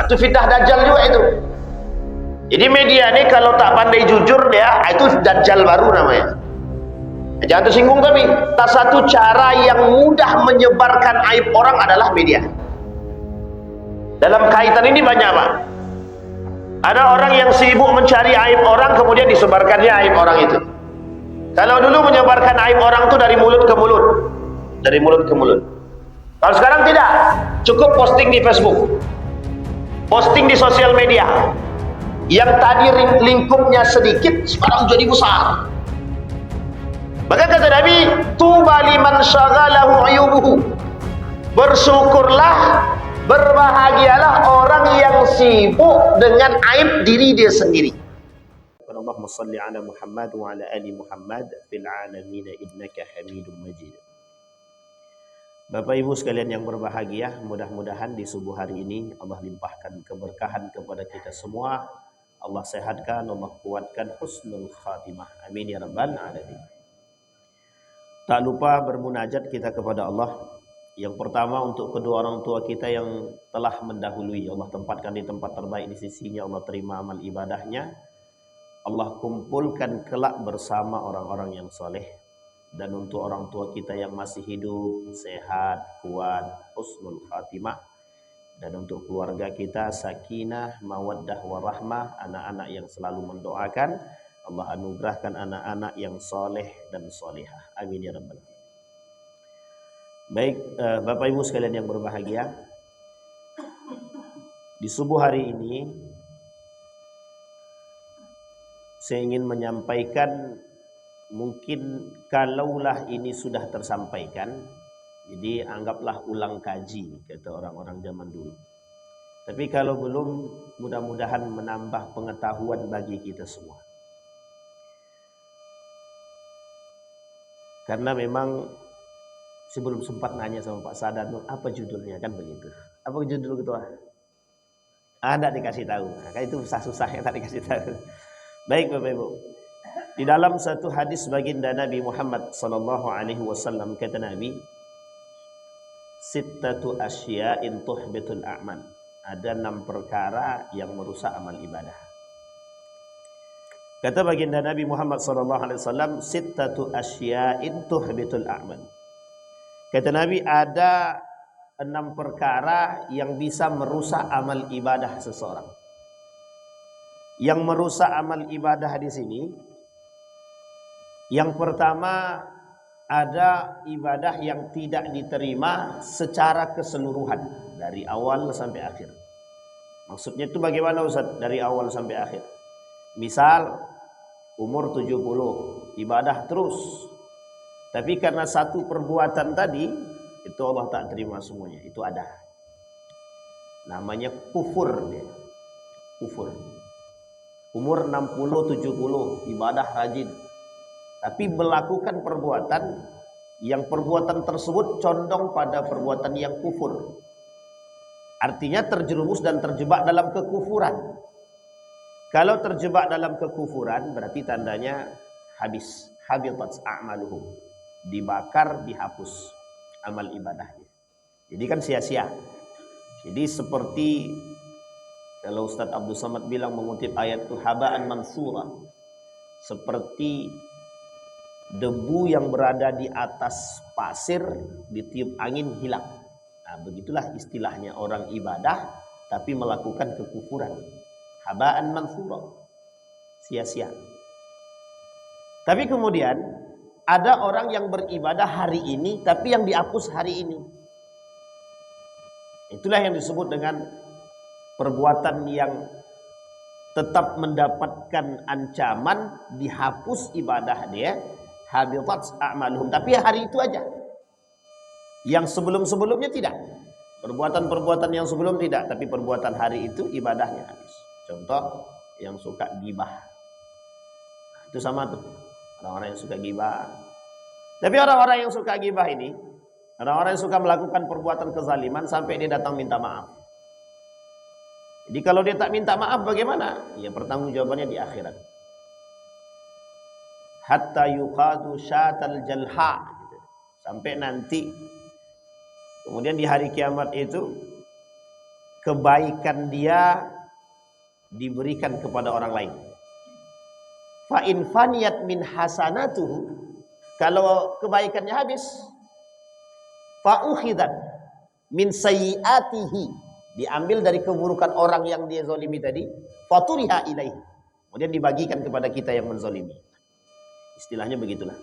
Itu fitnah dajjal juga itu. Jadi media ini kalau tak pandai jujur dia, itu dajjal baru namanya. Jangan tersinggung tapi salah satu cara yang mudah menyebarkan aib orang adalah media. Dalam kaitan ini banyak Pak. Ada orang yang sibuk mencari aib orang, kemudian disebarkannya aib orang itu. Kalau dulu menyebarkan aib orang itu dari mulut ke mulut, dari mulut ke mulut. Kalau sekarang tidak, cukup posting di Facebook, posting di sosial media. Yang tadi lingkupnya sedikit, sekarang jadi besar. Maka kata Nabi, tuba liman syaghalahu ayubuhu. Bersyukurlah, berbahagialah orang yang sibuk dengan aib diri dia sendiri. Allahumma salli ala Muhammad wa ala ali Muhammad fil alamin innaka Hamidum Majid. Bapak Ibu sekalian yang berbahagia, mudah-mudahan di subuh hari ini Allah limpahkan keberkahan kepada kita semua. Allah sehatkan, Allah kuatkan husnul khatimah. Amin ya rabbal alamin. Tak lupa bermunajat kita kepada Allah. Yang pertama untuk kedua orang tua kita yang telah mendahului, Allah tempatkan di tempat terbaik di sisinya, Allah terima amal ibadahnya. Allah kumpulkan kelak bersama orang-orang yang soleh. Dan untuk orang tua kita yang masih hidup, sehat, kuat, husnul khatimah. Dan untuk keluarga kita, sakinah, mawaddah, warahmah, anak-anak yang selalu mendoakan. Allah anugerahkan anak-anak yang soleh dan solehah. Amin ya rabbal alamin. Baik, Bapak Ibu sekalian yang berbahagia, di subuh hari ini saya ingin menyampaikan, mungkin kalaulah ini sudah tersampaikan, jadi anggaplah ulang kaji, kata orang-orang zaman dulu. Tapi kalau belum, mudah-mudahan menambah pengetahuan bagi kita semua. Karena memang sebelum sempat nanya sama Pak Sadar, apa judulnya, kan begitu. Apa judul ketua? Ada dikasih tahu. Nah, kan itu susah-susah yang tak dikasih tahu. Baik Bapak Ibu. Di dalam satu hadis baginda Nabi Muhammad sallallahu alaihi wasallam, kata Nabi, sittatu asya'in tuhbitul a'mal. Ada 6 perkara yang merusak amal ibadah. Kata baginda Nabi Muhammad sallallahu alaihi wasallam, sittatu asya'in tuhbitul a'mal. Kata Nabi, ada 6 perkara yang bisa merusak amal ibadah seseorang. Yang merusak amal ibadah di sini, yang pertama, ada ibadah yang tidak diterima secara keseluruhan dari awal sampai akhir. Maksudnya itu bagaimana Ustaz? Dari awal sampai akhir. Misal umur 70, ibadah terus. Tapi karena satu perbuatan tadi, itu Allah tak terima semuanya. Itu ada. Namanya kufur dia. Kufur. Umur 60, 70, ibadah rajin. Tapi melakukan perbuatan yang perbuatan tersebut condong pada perbuatan yang kufur. Artinya terjerumus dan terjebak dalam kekufuran. Kalau terjebak dalam kekufuran berarti tandanya habis. Habitat a'maluhum. Dibakar, dihapus amal ibadahnya. Jadi kan sia-sia. Jadi seperti kalau Ustaz Abdul Samad bilang mengutip ayat itu, haba'an mansura. Seperti debu yang berada di atas pasir ditiup angin hilang. Nah, begitulah istilahnya orang ibadah tapi melakukan kekufuran. Haba'an mansura. Sia-sia. Tapi kemudian ada orang yang beribadah hari ini tapi yang dihapus hari ini. Itulah yang disebut dengan perbuatan yang tetap mendapatkan ancaman, dihapus ibadah dia, habitat a'maluhum, tapi hari itu aja. Yang sebelum-sebelumnya tidak. Perbuatan-perbuatan yang sebelum tidak, tapi perbuatan hari itu ibadahnya habis. Contoh yang suka gibah. Nah, itu sama tuh. Orang-orang yang suka gibah. Tapi orang-orang yang suka gibah ini, orang-orang yang suka melakukan perbuatan kezaliman sampai dia datang minta maaf. Jadi kalau dia tak minta maaf bagaimana? Ya pertanggungjawabannya di akhirat. Hatta yuqadu syatal jalha. Sampai nanti kemudian di hari kiamat itu kebaikan dia diberikan kepada orang lain. Fa in faniyat min hasanatuhu, kalau kebaikannya habis, fa ukhidat min sayyiatihi, diambil dari keburukan orang yang dia zalimi tadi, faturiha ilaihi, kemudian dibagikan kepada kita yang menzalimi. Istilahnya begitulah.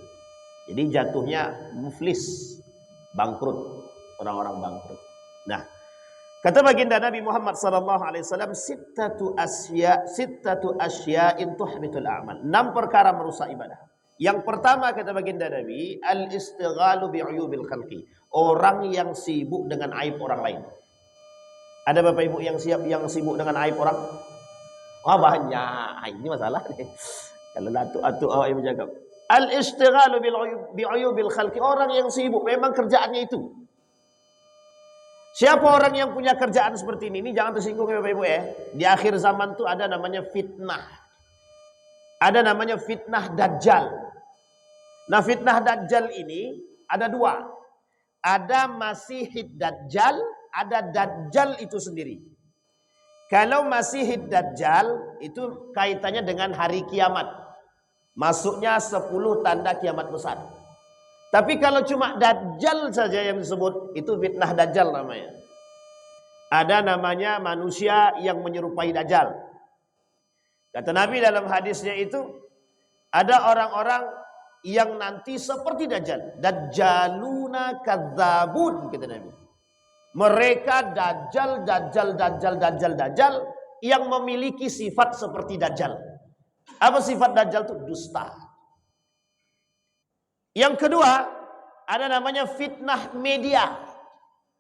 Jadi jatuhnya muflis, bangkrut, orang-orang bangkrut. Nah, kata baginda Nabi Muhammad SAW, sittatu asya'in tuhbitul a'mal. 6 perkara merusak ibadah. Yang pertama kata baginda Nabi, al-istighalu bi'uyubil khalqi. Orang yang sibuk dengan aib orang lain. Ada Bapak Ibu yang sibuk dengan aib orang? Wah, banyak. Ini masalah nih. Kalau atu awak yang bercakap. Al-istighalu bi'uyubil khalqi. Orang yang sibuk, memang kerjaannya itu. Siapa orang yang punya kerjaan seperti ini? Ini jangan tersinggung ya Bapak Ibu ya. Di akhir zaman tuh ada namanya fitnah. Ada namanya fitnah Dajjal. Nah, fitnah Dajjal ini ada 2. Ada Masihid Dajjal, ada Dajjal itu sendiri. Kalau Masihid Dajjal itu kaitannya dengan hari kiamat. Masuknya 10 tanda kiamat besar. Tapi kalau cuma Dajjal saja yang disebut, itu fitnah Dajjal namanya. Ada namanya manusia yang menyerupai Dajjal. Kata Nabi dalam hadisnya itu, ada orang-orang yang nanti seperti Dajjal. Dajjaluna kadzabun, kata Nabi. Mereka Dajjal yang memiliki sifat seperti Dajjal. Apa sifat Dajjal itu? Dusta. Yang kedua, ada namanya fitnah media.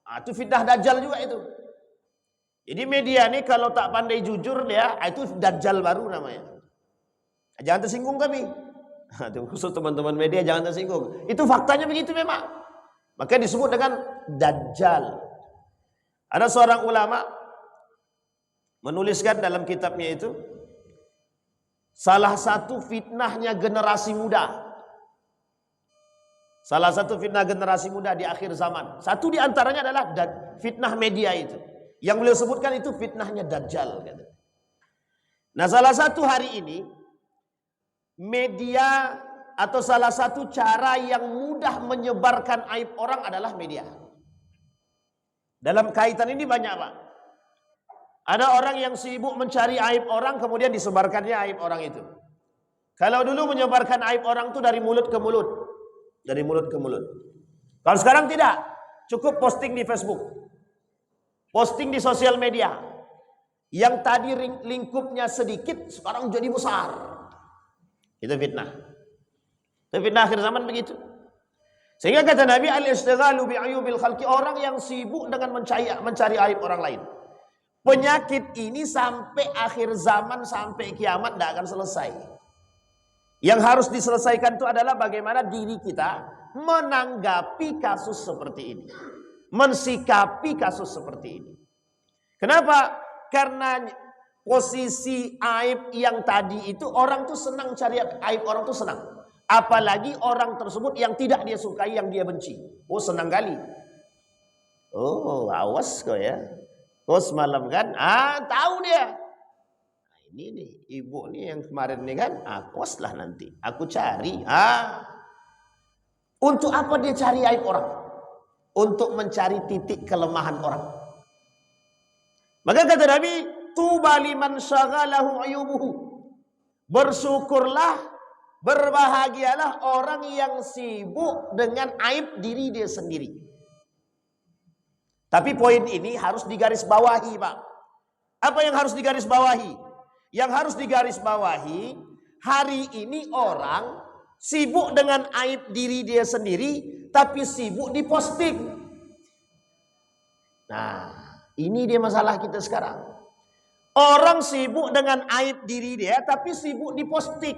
Nah, itu fitnah Dajjal juga itu. Jadi media ini kalau tak pandai jujur dia, itu Dajjal baru namanya. Jangan tersinggung kami. Khusus teman-teman media jangan tersinggung. Itu faktanya begitu memang. Maka disebut dengan Dajjal. Ada seorang ulama menuliskan dalam kitabnya itu, salah satu fitnahnya generasi muda. Salah satu fitnah generasi muda di akhir zaman. Satu di antaranya adalah fitnah media itu. Yang beliau sebutkan itu fitnahnya Dajjal. Nah, salah satu hari ini, media atau salah satu cara yang mudah menyebarkan aib orang adalah media. Dalam kaitan ini banyak Pak. Ada orang yang sibuk mencari aib orang, kemudian disebarkannya aib orang itu. Kalau dulu menyebarkan aib orang itu dari mulut ke mulut. Dari mulut ke mulut. Kalau sekarang tidak, cukup posting di Facebook, posting di sosial media. Yang tadi lingkupnya sedikit, sekarang jadi besar. Itu fitnah. Itu fitnah akhir zaman begitu. Sehingga kata Nabi, al-istighalu bi'uyubil khalqi, orang yang sibuk dengan mencari aib orang lain. Penyakit ini sampai akhir zaman, sampai kiamat tidak akan selesai. Yang harus diselesaikan itu adalah bagaimana diri kita menanggapi kasus seperti ini. Mensikapi kasus seperti ini. Kenapa? Karena posisi aib yang tadi itu, orang tuh senang cari aib orang tuh senang. Apalagi orang tersebut yang tidak dia sukai, yang dia benci. Oh, senang kali. Oh, awas kau ya. Oh, semalam kan? Tahu dia. Ini nih, ibu nih yang kemarin nih kan, awas lah nanti. Aku cari. Untuk apa dia cari aib orang? Untuk mencari titik kelemahan orang. Maka kata Nabi, tuba liman syaghalahu ayubuhu. Bersyukurlah, berbahagialah orang yang sibuk dengan aib diri dia sendiri. Tapi poin ini harus digarisbawahi, Pak. Apa yang harus digarisbawahi? Yang harus digarisbawahi, hari ini orang sibuk dengan aib diri dia sendiri, tapi sibuk diposting. Nah, ini dia masalah kita sekarang. Orang sibuk dengan aib diri dia, tapi sibuk diposting.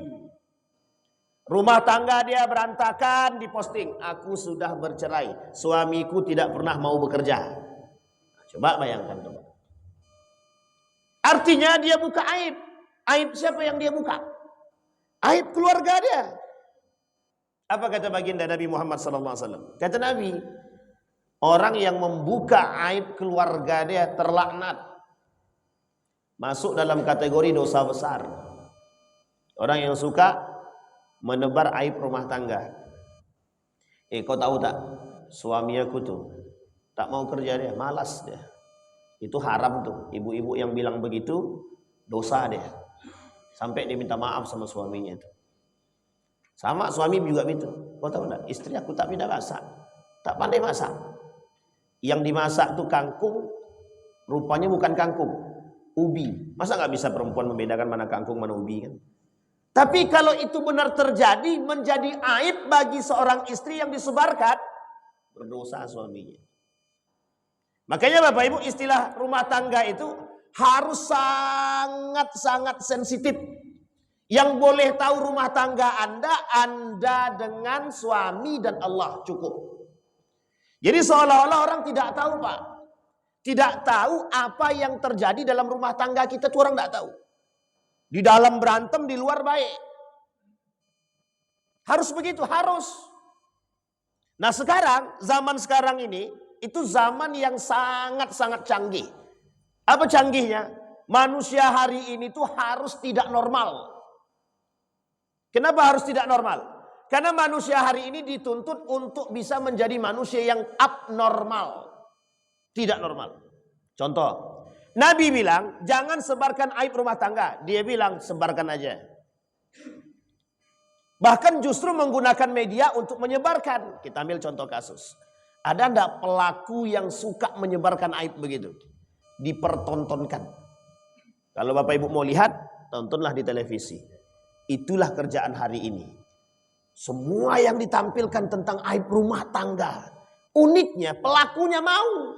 Rumah tangga dia berantakan, diposting. Aku sudah bercerai, suamiku tidak pernah mau bekerja. Coba bayangkan coba. Artinya dia buka aib. Aib siapa yang dia buka? Aib keluarga dia. Apa kata baginda Nabi Muhammad SAW? Kata Nabi, orang yang membuka aib keluarga dia terlaknat. masuk dalam kategori dosa besar. Orang yang suka menebar aib rumah tangga. Kau tahu tak, suami aku tuh tak mau kerja, dia malas dia. Itu haram tuh. Ibu-ibu yang bilang begitu dosa dia. Sampai dia minta maaf sama suaminya itu. Sama suami juga begitu. Kau tahu tak, istri aku tak pindah masak, tak pandai masak. Yang dimasak tuh kangkung, rupanya bukan kangkung, ubi. Masa nggak bisa perempuan membedakan mana kangkung mana ubi kan? Tapi kalau itu benar terjadi, menjadi aib bagi seorang istri yang disebarkan, berdosa suaminya. Makanya Bapak Ibu, istilah rumah tangga itu harus sangat-sangat sensitif. Yang boleh tahu rumah tangga Anda dengan suami dan Allah, cukup. Jadi seolah-olah orang tidak tahu, Pak. Tidak tahu apa yang terjadi dalam rumah tangga kita, tuh orang tidak tahu. Di dalam berantem, di luar baik. Harus begitu, harus. Nah sekarang, zaman sekarang ini, itu zaman yang sangat-sangat canggih. Apa canggihnya? Manusia hari ini tuh harus tidak normal. Kenapa harus tidak normal? Karena manusia hari ini dituntut untuk bisa menjadi manusia yang abnormal. Tidak normal. Contoh, Nabi bilang, jangan sebarkan aib rumah tangga. Dia bilang, sebarkan aja. Bahkan justru menggunakan media untuk menyebarkan. Kita ambil contoh kasus. Ada enggak pelaku yang suka menyebarkan aib begitu? Dipertontonkan. Kalau Bapak Ibu mau lihat, tontonlah di televisi. Itulah kerjaan hari ini. Semua yang ditampilkan tentang aib rumah tangga. Uniknya pelakunya mau.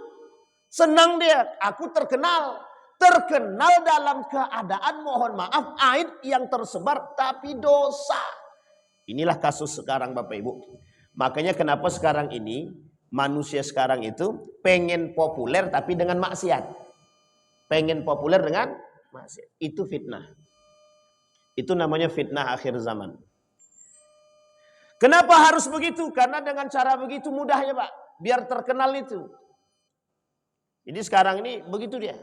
Senang dia, aku terkenal. Terkenal dalam keadaan mohon maaf aib yang tersebar tapi dosa. Inilah kasus sekarang Bapak Ibu. Makanya kenapa sekarang ini manusia sekarang itu pengen populer tapi dengan maksiat. Pengen populer dengan maksiat. Itu fitnah. Itu namanya fitnah akhir zaman. Kenapa harus begitu? Karena dengan cara begitu mudahnya Pak. Biar terkenal itu. Jadi sekarang ini begitu dia.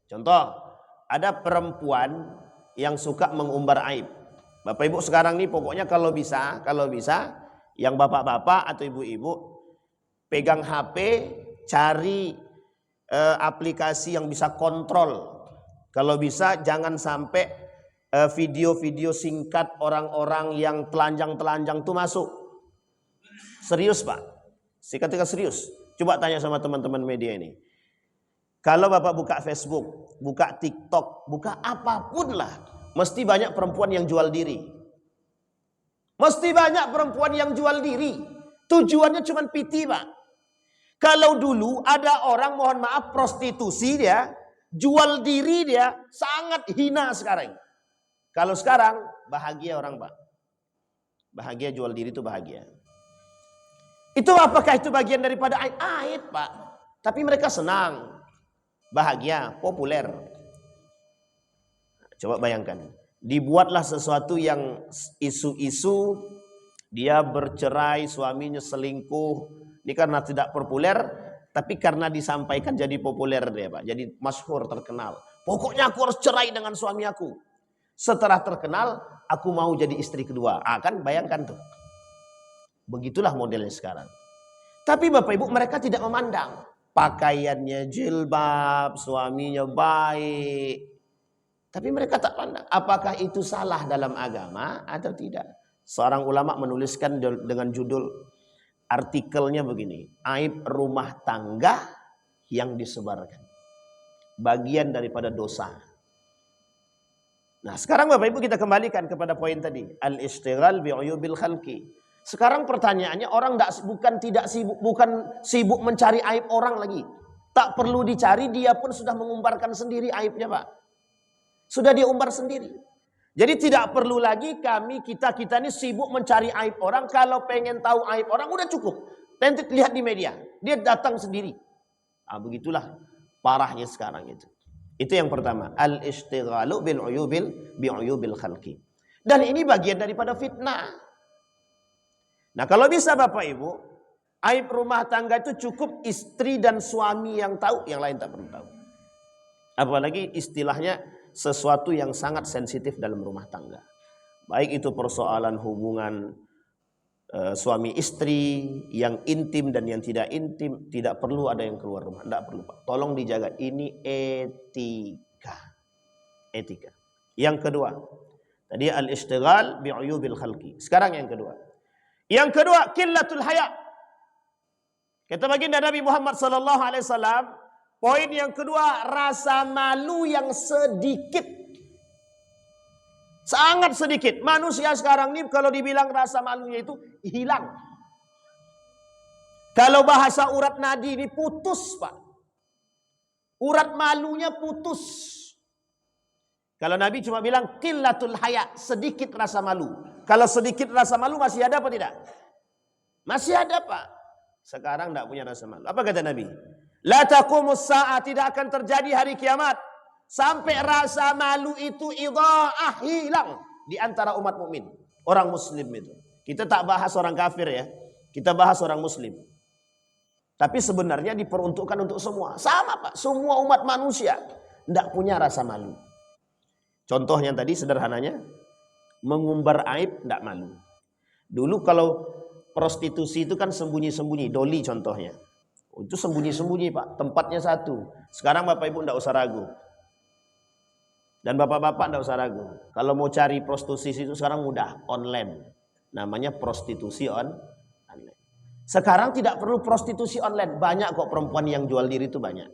Contoh, ada perempuan yang suka mengumbar aib. Bapak Ibu sekarang ini pokoknya kalau bisa yang bapak-bapak atau ibu-ibu pegang HP, cari aplikasi yang bisa kontrol. Kalau bisa jangan sampai video-video singkat orang-orang yang telanjang-telanjang itu masuk. Serius Pak. Ketika serius. Coba tanya sama teman-teman media ini. Kalau Bapak buka Facebook, buka TikTok, buka apapun lah. Mesti banyak perempuan yang jual diri. Mesti banyak perempuan yang jual diri. Tujuannya cuma piti Pak. Kalau dulu ada orang mohon maaf prostitusi dia. Jual diri dia sangat hina sekarang. Kalau sekarang bahagia orang Pak. Bahagia jual diri itu bahagia. Itu apakah itu bagian daripada aib? Aib Pak. Tapi mereka senang. Bahagia, populer. Coba bayangkan. Dibuatlah sesuatu yang isu-isu. Dia bercerai, suaminya selingkuh. Ini karena tidak populer. Tapi karena disampaikan jadi populer dia Pak. Jadi masyhur, terkenal. Pokoknya aku harus cerai dengan suami aku. Setelah terkenal, aku mau jadi istri kedua. Kan bayangkan tuh. Begitulah modelnya sekarang. Tapi Bapak Ibu mereka tidak memandang. Pakaiannya jilbab, suaminya baik. Tapi mereka tak pandang. Apakah itu salah dalam agama atau tidak? Seorang ulama menuliskan dengan judul artikelnya begini. Aib rumah tangga yang disebarkan. Bagian daripada dosa. Nah sekarang Bapak Ibu kita kembalikan kepada poin tadi. Al-ishtighal bi'uyubil khalqi. Sekarang pertanyaannya orang bukan sibuk mencari aib orang lagi. Tak perlu dicari, dia pun sudah mengumbarkan sendiri aibnya Pak. Sudah dia umbar sendiri. Jadi tidak perlu lagi kita ini sibuk mencari aib orang. Kalau pengen tahu aib orang udah cukup. Nanti lihat di media. Dia datang sendiri. Begitulah parahnya sekarang itu. Itu yang pertama, al-ishtighalu bi'uyubil khalqi. Dan ini bagian daripada fitnah. Nah, kalau bisa Bapak Ibu, aib rumah tangga itu cukup istri dan suami yang tahu, yang lain tak perlu tahu. Apalagi istilahnya sesuatu yang sangat sensitif dalam rumah tangga. Baik itu persoalan hubungan suami istri yang intim dan yang tidak intim, tidak perlu ada yang keluar rumah, tidak perlu Pak. Tolong dijaga, ini etika. Etika. Yang kedua, tadi al-ishtighal bi'uyubil khalqi. Sekarang yang kedua. Yang kedua, qillatul haya. Kata baginda Nabi Muhammad sallallahu alaihi wasallam, poin yang kedua, rasa malu yang sedikit. Sangat sedikit. Manusia sekarang ini kalau dibilang rasa malunya itu hilang. Kalau bahasa urat nadi ini putus, Pak. Urat malunya putus. Kalau Nabi cuma bilang qillatul haya, sedikit rasa malu. Kalau sedikit rasa malu masih ada apa tidak? Masih ada, Pak. Sekarang tidak punya rasa malu. Apa kata Nabi? La taqumus sa'ah, tidak akan terjadi hari kiamat sampai rasa malu itu idha'ah, hilang di antara umat mukmin, orang muslim itu. Kita tak bahas orang kafir ya. Kita bahas orang muslim. Tapi sebenarnya diperuntukkan untuk semua. Sama Pak, semua umat manusia tidak punya rasa malu. Contohnya tadi sederhananya, mengumbar aib tidak malu. Dulu kalau prostitusi itu kan sembunyi-sembunyi, doli contohnya. Itu sembunyi-sembunyi Pak, tempatnya satu. Sekarang Bapak Ibu tidak usah ragu. Dan Bapak-Bapak tidak usah ragu. Kalau mau cari prostitusi itu sekarang mudah, online. Namanya prostitusi online. Sekarang tidak perlu prostitusi online, banyak kok perempuan yang jual diri itu banyak.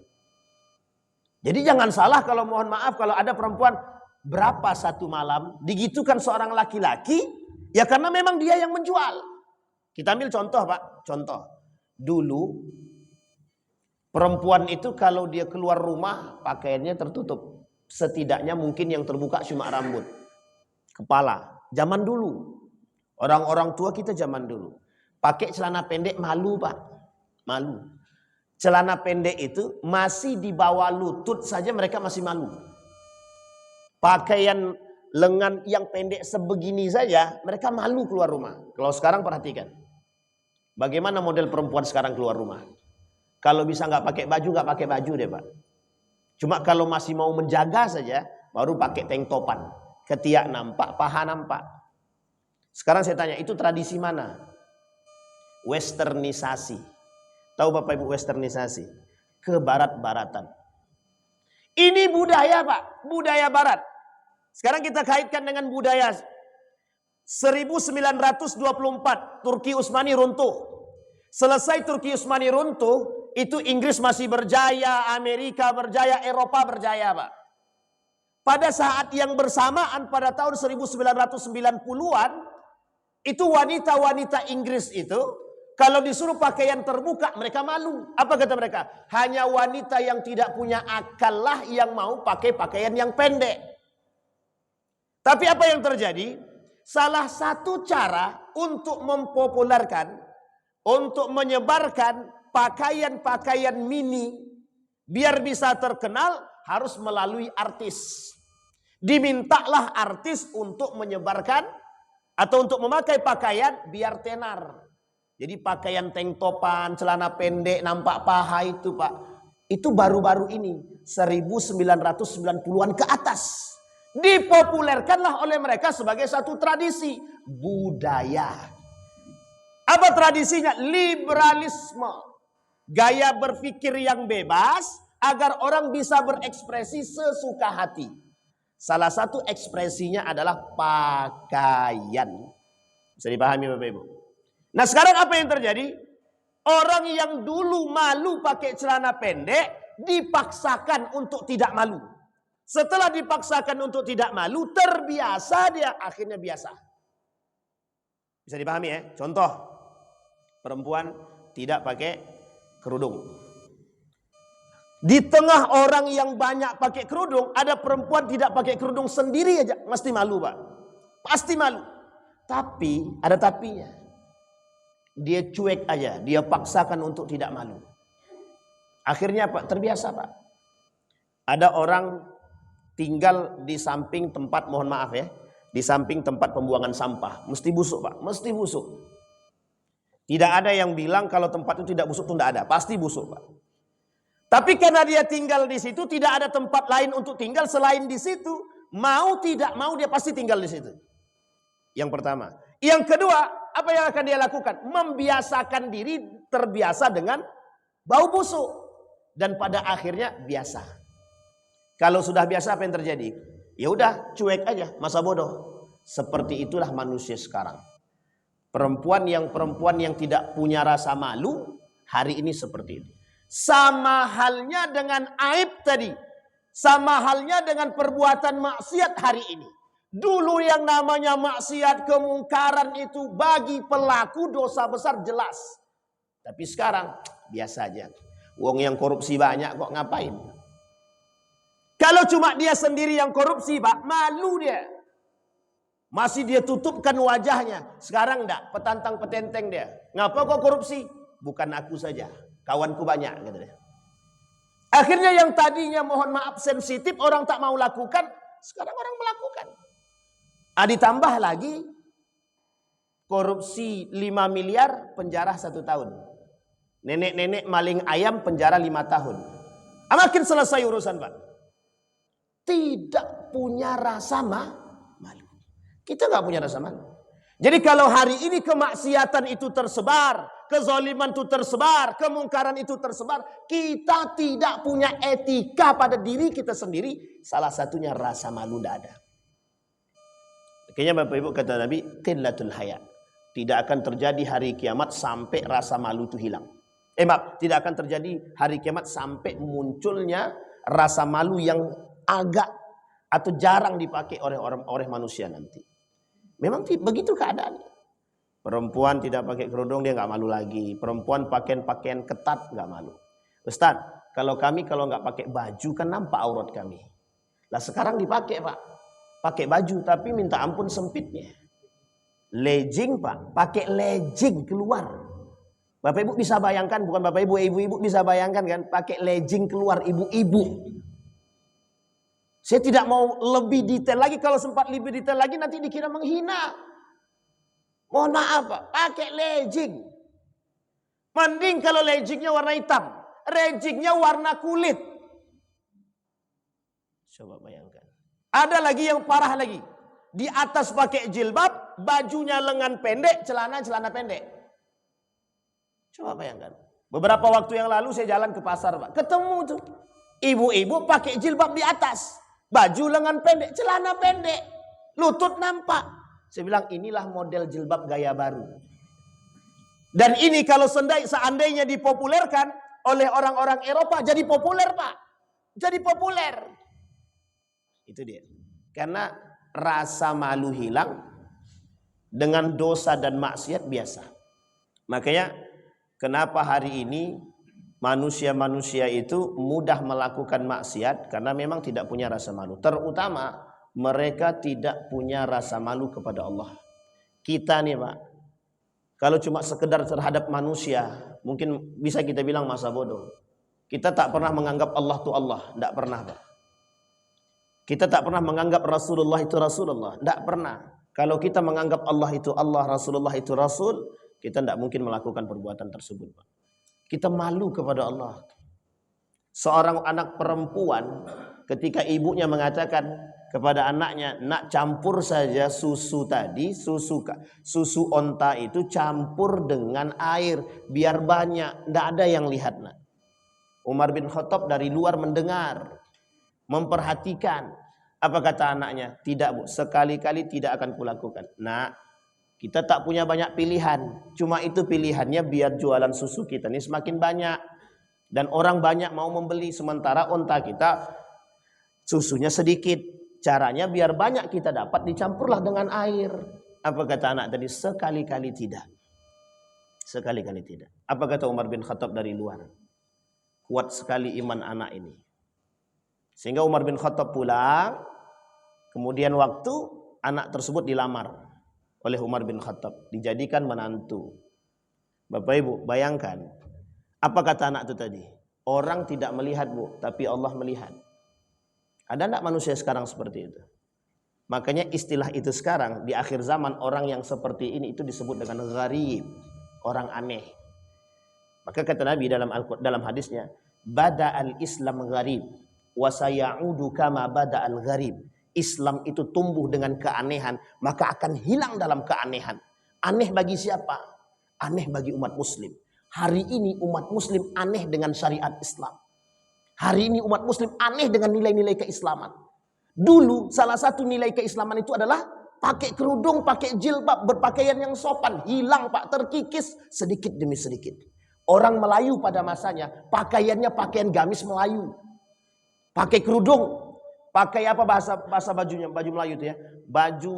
Jadi jangan salah kalau mohon maaf kalau ada perempuan berapa satu malam digitukan seorang laki-laki, ya karena memang dia yang menjual. Kita ambil contoh Pak, contoh. Dulu perempuan itu kalau dia keluar rumah pakaiannya tertutup. Setidaknya mungkin yang terbuka cuma rambut, kepala. Zaman dulu. Orang-orang tua kita zaman dulu. Pakai celana pendek malu Pak. Malu. Celana pendek itu masih di bawah lutut saja mereka masih malu. Pakaian lengan yang pendek sebegini saja mereka malu keluar rumah. Kalau sekarang perhatikan. Bagaimana model perempuan sekarang keluar rumah? Kalau bisa nggak pakai baju deh Pak. Cuma kalau masih mau menjaga saja, baru pakai tank topan. Ketiak nampak, paha nampak. Sekarang saya tanya, itu tradisi mana? Westernisasi. Tahu Bapak Ibu westernisasi? Kebarat-baratan. Ini budaya Pak, budaya barat. Sekarang kita kaitkan dengan budaya 1924 Turki Utsmani runtuh. Selesai Turki Utsmani runtuh, itu Inggris masih berjaya, Amerika berjaya, Eropa berjaya Pak. Pada saat yang bersamaan pada tahun 1990-an, itu wanita-wanita Inggris itu kalau disuruh pakaian terbuka mereka malu. Apa kata mereka? Hanya wanita yang tidak punya akal lah yang mau pakai pakaian yang pendek. Tapi apa yang terjadi? Salah satu cara untuk mempopulerkan, untuk menyebarkan pakaian-pakaian mini biar bisa terkenal harus melalui artis. Dimintalah artis untuk menyebarkan atau untuk memakai pakaian biar tenar. Jadi pakaian tank topan, celana pendek, nampak paha itu Pak. Itu baru-baru ini 1990-an ke atas. Dipopulerkanlah oleh mereka sebagai satu tradisi budaya. Apa tradisinya? Liberalisme. Gaya berpikir yang bebas agar orang bisa berekspresi sesuka hati. Salah satu ekspresinya adalah pakaian. Bisa dipahami Bapak Ibu? Nah sekarang apa yang terjadi? Orang yang dulu malu pakai celana pendek dipaksakan untuk tidak malu. Setelah dipaksakan untuk tidak malu, terbiasa dia, akhirnya biasa. Bisa dipahami ya? Contoh, perempuan tidak pakai kerudung. Di tengah orang yang banyak pakai kerudung, ada perempuan tidak pakai kerudung sendiri aja, mesti malu Pak. Pasti malu. Tapi, ada tapinya. Dia cuek aja, dia paksakan untuk tidak malu. Akhirnya Pak, terbiasa Pak. Ada orang tinggal di samping tempat, mohon maaf ya, di samping tempat pembuangan sampah. Mesti busuk Pak, mesti busuk. Tidak ada yang bilang kalau tempat itu tidak busuk itu tidak ada, pasti busuk Pak. Tapi karena dia tinggal di situ, tidak ada tempat lain untuk tinggal selain di situ. Mau tidak mau dia pasti tinggal di situ. Yang pertama. Yang kedua, apa yang akan dia lakukan? Membiasakan diri terbiasa dengan bau busuk. Dan pada akhirnya biasa. Kalau sudah biasa apa yang terjadi? Ya udah, cuek aja, masa bodoh. Seperti itulah manusia sekarang. Perempuan yang tidak punya rasa malu hari ini seperti itu. Sama halnya dengan aib tadi. Sama halnya dengan perbuatan maksiat hari ini. Dulu yang namanya maksiat, kemungkaran itu bagi pelaku dosa besar jelas. Tapi sekarang biasa aja. Wong yang korupsi banyak kok ngapain? Kalau cuma dia sendiri yang korupsi, Pak, malu dia. Masih dia tutupkan wajahnya. Sekarang enggak, petantang petenteng dia. Ngapa kok korupsi? Bukan aku saja. Kawanku banyak, gitu deh. Akhirnya yang tadinya mohon maaf sensitif, orang tak mau lakukan, sekarang orang melakukan. Ditambah lagi, korupsi 5 miliar, penjara 1 tahun. Nenek-nenek maling ayam, penjara 5 tahun. Makin selesai urusan, Pak. Tidak punya rasa malu. Kita nggak punya rasa malu. Jadi kalau hari ini kemaksiatan itu tersebar, kezaliman itu tersebar, kemungkaran itu tersebar, kita tidak punya etika pada diri kita sendiri. Salah satunya rasa malu tidak ada. Kayaknya Bapak Ibu kata Nabi, qillatul haya. Tidak akan terjadi hari kiamat sampai rasa malu itu hilang. Maaf, tidak akan terjadi hari kiamat sampai munculnya rasa malu yang agak atau jarang dipakai oleh manusia nanti. Memang begitu keadaannya. Perempuan tidak pakai kerudung dia nggak malu lagi. Perempuan pakaian ketat nggak malu. Ustaz, kalau nggak pakai baju kan nampak aurat kami. Lah sekarang dipakai, Pak. Pakai baju tapi minta ampun sempitnya. Legging, Pak. Pakai legging keluar. Bapak Ibu bisa bayangkan, bukan Bapak Ibu, ibu-ibu bisa bayangkan kan, pakai legging keluar ibu-ibu. Saya tidak mau lebih detail lagi, kalau sempat lebih detail lagi nanti dikira menghina. Mohon maaf, Pak, pakai legging. Mending kalau leggingnya warna hitam, leggingnya warna kulit. Coba bayangkan. Ada lagi yang parah lagi. Di atas pakai jilbab, bajunya lengan pendek, celana pendek. Coba bayangkan. Beberapa waktu yang lalu saya jalan ke pasar, Pak. Ketemu tuh ibu-ibu pakai jilbab di atas. Baju lengan pendek, celana pendek. Lutut nampak. Saya bilang inilah model jilbab gaya baru. Dan ini kalau seandainya dipopulerkan oleh orang-orang Eropa, jadi populer, Pak. Jadi populer. Itu dia. Karena rasa malu hilang dengan dosa dan maksiat biasa. Makanya kenapa hari ini manusia-manusia itu mudah melakukan maksiat karena memang tidak punya rasa malu. Terutama mereka tidak punya rasa malu kepada Allah. Kita nih, Pak, kalau cuma sekedar terhadap manusia, mungkin bisa kita bilang masa bodoh. Kita tak pernah menganggap Allah itu Allah, tidak pernah, Pak. Kita tak pernah menganggap Rasulullah itu Rasulullah, tidak pernah. Kalau kita menganggap Allah itu Allah, Rasulullah itu Rasul, kita tidak mungkin melakukan perbuatan tersebut, Pak. Kita malu kepada Allah. Seorang anak perempuan ketika ibunya mengatakan kepada anaknya, nak campur saja susu tadi, susu onta itu campur dengan air biar banyak, tidak ada yang lihat, nak. Umar bin Khattab dari luar mendengar, memperhatikan. Apa kata anaknya? Tidak, Bu, sekali-kali tidak akan kulakukan. Nak, kita tak punya banyak pilihan. Cuma itu pilihannya biar jualan susu kita ini semakin banyak. Dan orang banyak mau membeli. Sementara onta kita susunya sedikit. Caranya biar banyak kita dapat, dicampurlah dengan air. Apa kata anak tadi? Sekali-kali tidak. Sekali-kali tidak. Apa kata Umar bin Khattab dari luar? Kuat sekali iman anak ini. Sehingga Umar bin Khattab pulang. Kemudian waktu anak tersebut dilamar oleh Umar bin Khattab, dijadikan menantu. Bapak Ibu bayangkan, apa kata anak itu tadi? Orang tidak melihat, Bu, tapi Allah melihat. Ada enggak manusia sekarang seperti itu? Makanya istilah itu sekarang di akhir zaman, orang yang seperti ini itu disebut dengan gharib, orang aneh. Maka kata Nabi dalam hadisnya, Bada'al Islam gharib wa sayaudu kama bada'al gharib. Islam itu tumbuh dengan keanehan, maka akan hilang dalam keanehan. Aneh bagi siapa? Aneh bagi umat muslim. Hari ini umat muslim aneh dengan syariat Islam. Hari ini umat muslim aneh dengan nilai-nilai keislaman. Dulu salah satu nilai keislaman itu adalah pakai kerudung, pakai jilbab, berpakaian yang sopan. Hilang Pak, terkikis sedikit demi sedikit. Orang Melayu pada masanya pakaiannya pakaian gamis Melayu. Pakai kerudung, pakai apa bahasa bajunya, baju Melayu itu ya, baju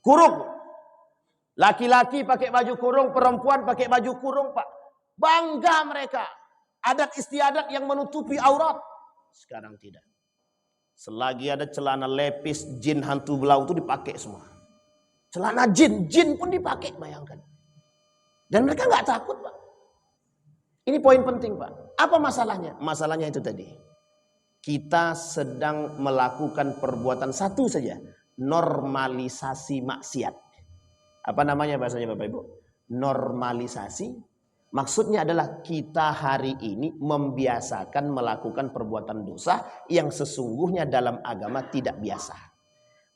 kurung. Laki-laki pakai baju kurung, perempuan pakai baju kurung Pak. Bangga mereka. Adat istiadat yang menutupi aurat. Sekarang tidak. Selagi ada celana lepis jin hantu belau itu dipakai semua. Celana jin pun dipakai, bayangkan. Dan mereka nggak takut Pak. Ini poin penting Pak. Apa masalahnya? Masalahnya itu tadi. Kita sedang melakukan perbuatan satu saja. Normalisasi maksiat. Apa namanya bahasanya Bapak Ibu? Normalisasi. Maksudnya adalah kita hari ini membiasakan melakukan perbuatan dosa yang sesungguhnya dalam agama tidak biasa.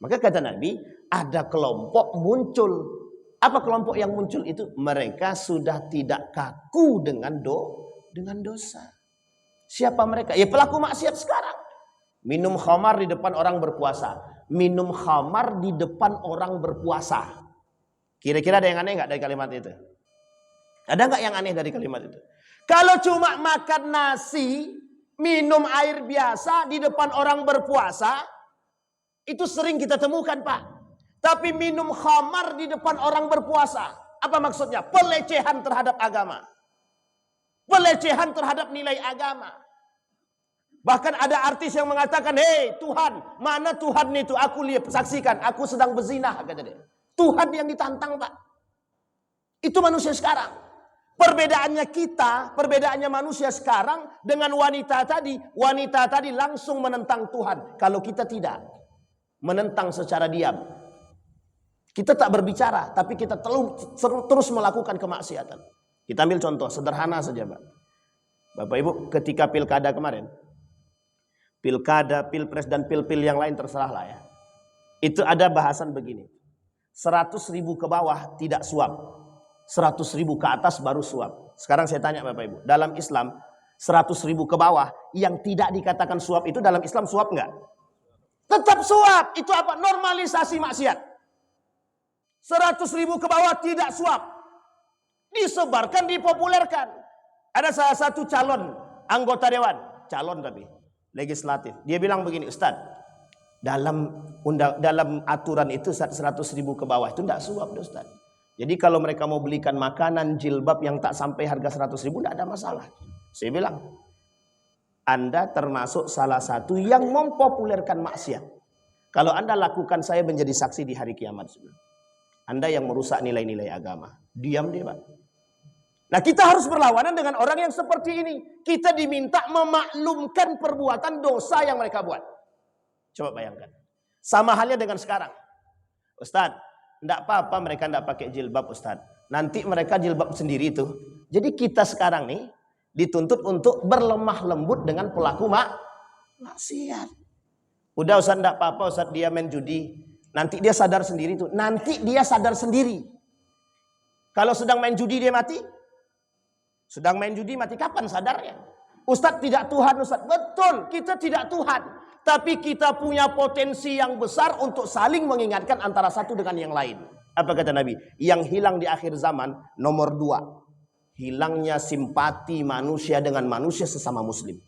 Maka kata Nabi, ada kelompok muncul. Apa kelompok yang muncul itu? Mereka sudah tidak kaku dengan dosa. Siapa mereka? Ya pelaku maksiat sekarang. Minum khamar di depan orang berpuasa. Minum khamar di depan orang berpuasa. Kira-kira ada yang aneh nggak dari kalimat itu? Ada nggak yang aneh dari kalimat itu? Kalau cuma makan nasi, minum air biasa di depan orang berpuasa, itu sering kita temukan Pak. Tapi minum khamar di depan orang berpuasa, apa maksudnya? Pelecehan terhadap agama. Pelecehan terhadap nilai agama. Bahkan ada artis yang mengatakan, hei Tuhan, mana Tuhan itu? Aku lihat, saksikan, aku sedang berzinah, kata dia. Tuhan yang ditantang Pak. Itu manusia sekarang. Perbedaannya kita, perbedaannya manusia sekarang dengan wanita tadi langsung menentang Tuhan. Kalau kita tidak, menentang secara diam. Kita tak berbicara, tapi kita terus melakukan kemaksiatan. Kita ambil contoh sederhana saja Pak. Bapak Ibu, ketika pilkada kemarin, pilkada, pilpres dan pilpil yang lain terserahlah ya. Itu ada bahasan begini. 100.000 ke bawah tidak suap. 100.000 ke atas baru suap. Sekarang saya tanya Bapak Ibu, dalam Islam 100.000 ke bawah yang tidak dikatakan suap itu dalam Islam suap enggak? Tetap suap. Itu apa? Normalisasi maksiat. 100.000 ke bawah tidak suap. Disebarkan, dipopulerkan. Ada salah satu calon anggota dewan, calon tapi legislatif. Dia bilang begini, Ustaz, dalam aturan itu 100.000 ke bawah itu enggak suap Ustaz. Jadi kalau mereka mau belikan makanan jilbab yang tak sampai harga 100.000 tidak ada masalah. Saya bilang, Anda termasuk salah satu yang mempopulerkan maksiat. Kalau Anda lakukan, saya menjadi saksi di hari kiamat. Anda yang merusak nilai-nilai agama. Diam dia Pak. Nah kita harus berlawanan dengan orang yang seperti ini. Kita diminta memaklumkan perbuatan dosa yang mereka buat. Coba bayangkan. Sama halnya dengan sekarang. Ustaz, tidak apa-apa mereka tidak pakai jilbab Ustaz. Nanti mereka jilbab sendiri itu. Jadi kita sekarang nih dituntut untuk berlemah lembut dengan pelaku maksiat. Udah Ustaz, tidak apa-apa Ustaz, dia main judi. Nanti dia sadar sendiri tuh. Nanti dia sadar sendiri. Kalau sedang main judi dia mati. Sedang main judi mati, kapan sadarnya? Ustaz tidak Tuhan Ustaz. Betul, kita tidak Tuhan. Tapi kita punya potensi yang besar untuk saling mengingatkan antara satu dengan yang lain. Apa kata Nabi? Yang hilang di akhir zaman nomor 2. Hilangnya simpati manusia dengan manusia sesama muslim.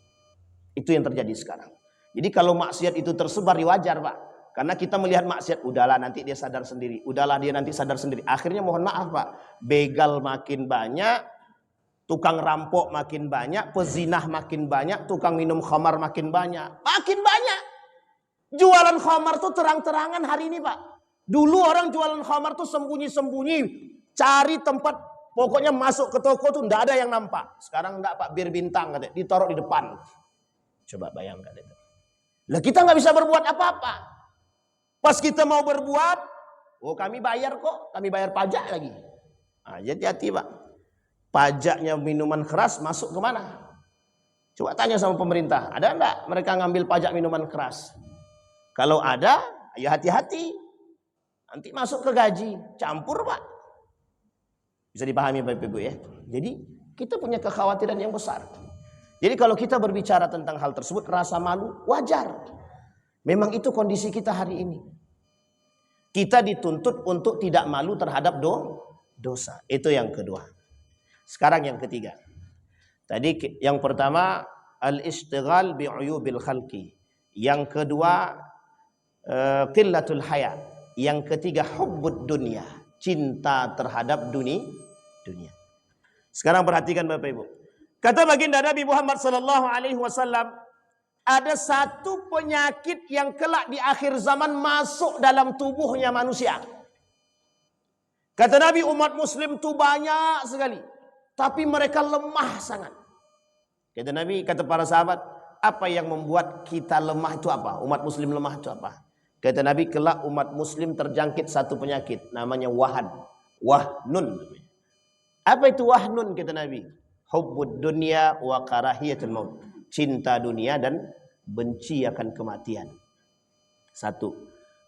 Itu yang terjadi sekarang. Jadi kalau maksiat itu tersebar wajar Pak. Karena kita melihat maksiat, udahlah nanti dia sadar sendiri. Udahlah dia nanti sadar sendiri. Akhirnya mohon maaf Pak. Begal makin banyak. Tukang rampok makin banyak, pezinah makin banyak, tukang minum khamar makin banyak. Makin banyak. Jualan khamar tuh terang-terangan hari ini Pak. Dulu orang jualan khamar tuh sembunyi-sembunyi. Cari tempat, pokoknya masuk ke toko tuh enggak ada yang nampak. Sekarang enggak Pak, bir bintang katanya, ditaruh di depan. Coba bayangkan itu. Lah kita nggak bisa berbuat apa-apa. Pas kita mau berbuat, oh kami bayar kok, kami bayar pajak lagi. Nah, hati-hati Pak. Pajaknya minuman keras masuk ke mana? Coba tanya sama pemerintah, ada enggak mereka ngambil pajak minuman keras? Kalau ada, ya hati-hati. Nanti masuk ke gaji, campur Pak. Bisa dipahami Bapak Ibu ya. Jadi kita punya kekhawatiran yang besar. Jadi kalau kita berbicara tentang hal tersebut, rasa malu wajar. Memang itu kondisi kita hari ini. Kita dituntut untuk tidak malu terhadap dosa. Itu yang kedua. Sekarang yang ketiga. Tadi yang pertama al-ishtighal bi'uyubil khalqi. Yang kedua qillatul haya. Yang ketiga hubbud dunya, cinta terhadap dunia. Sekarang perhatikan Bapak Ibu. Kata baginda Nabi Muhammad sallallahu alaihi wasallam, ada satu penyakit yang kelak di akhir zaman masuk dalam tubuhnya manusia. Kata Nabi, umat muslim itu banyak sekali, tapi mereka lemah sangat. Kata Nabi, kata para sahabat, apa yang membuat kita lemah itu apa? Umat muslim lemah itu apa? Kata Nabi, kelak umat muslim terjangkit satu penyakit, namanya wahnun. Apa itu wahnun kata Nabi? Hubbud dunya wa karahiyatul maut. Cinta dunia dan benci akan kematian. Satu.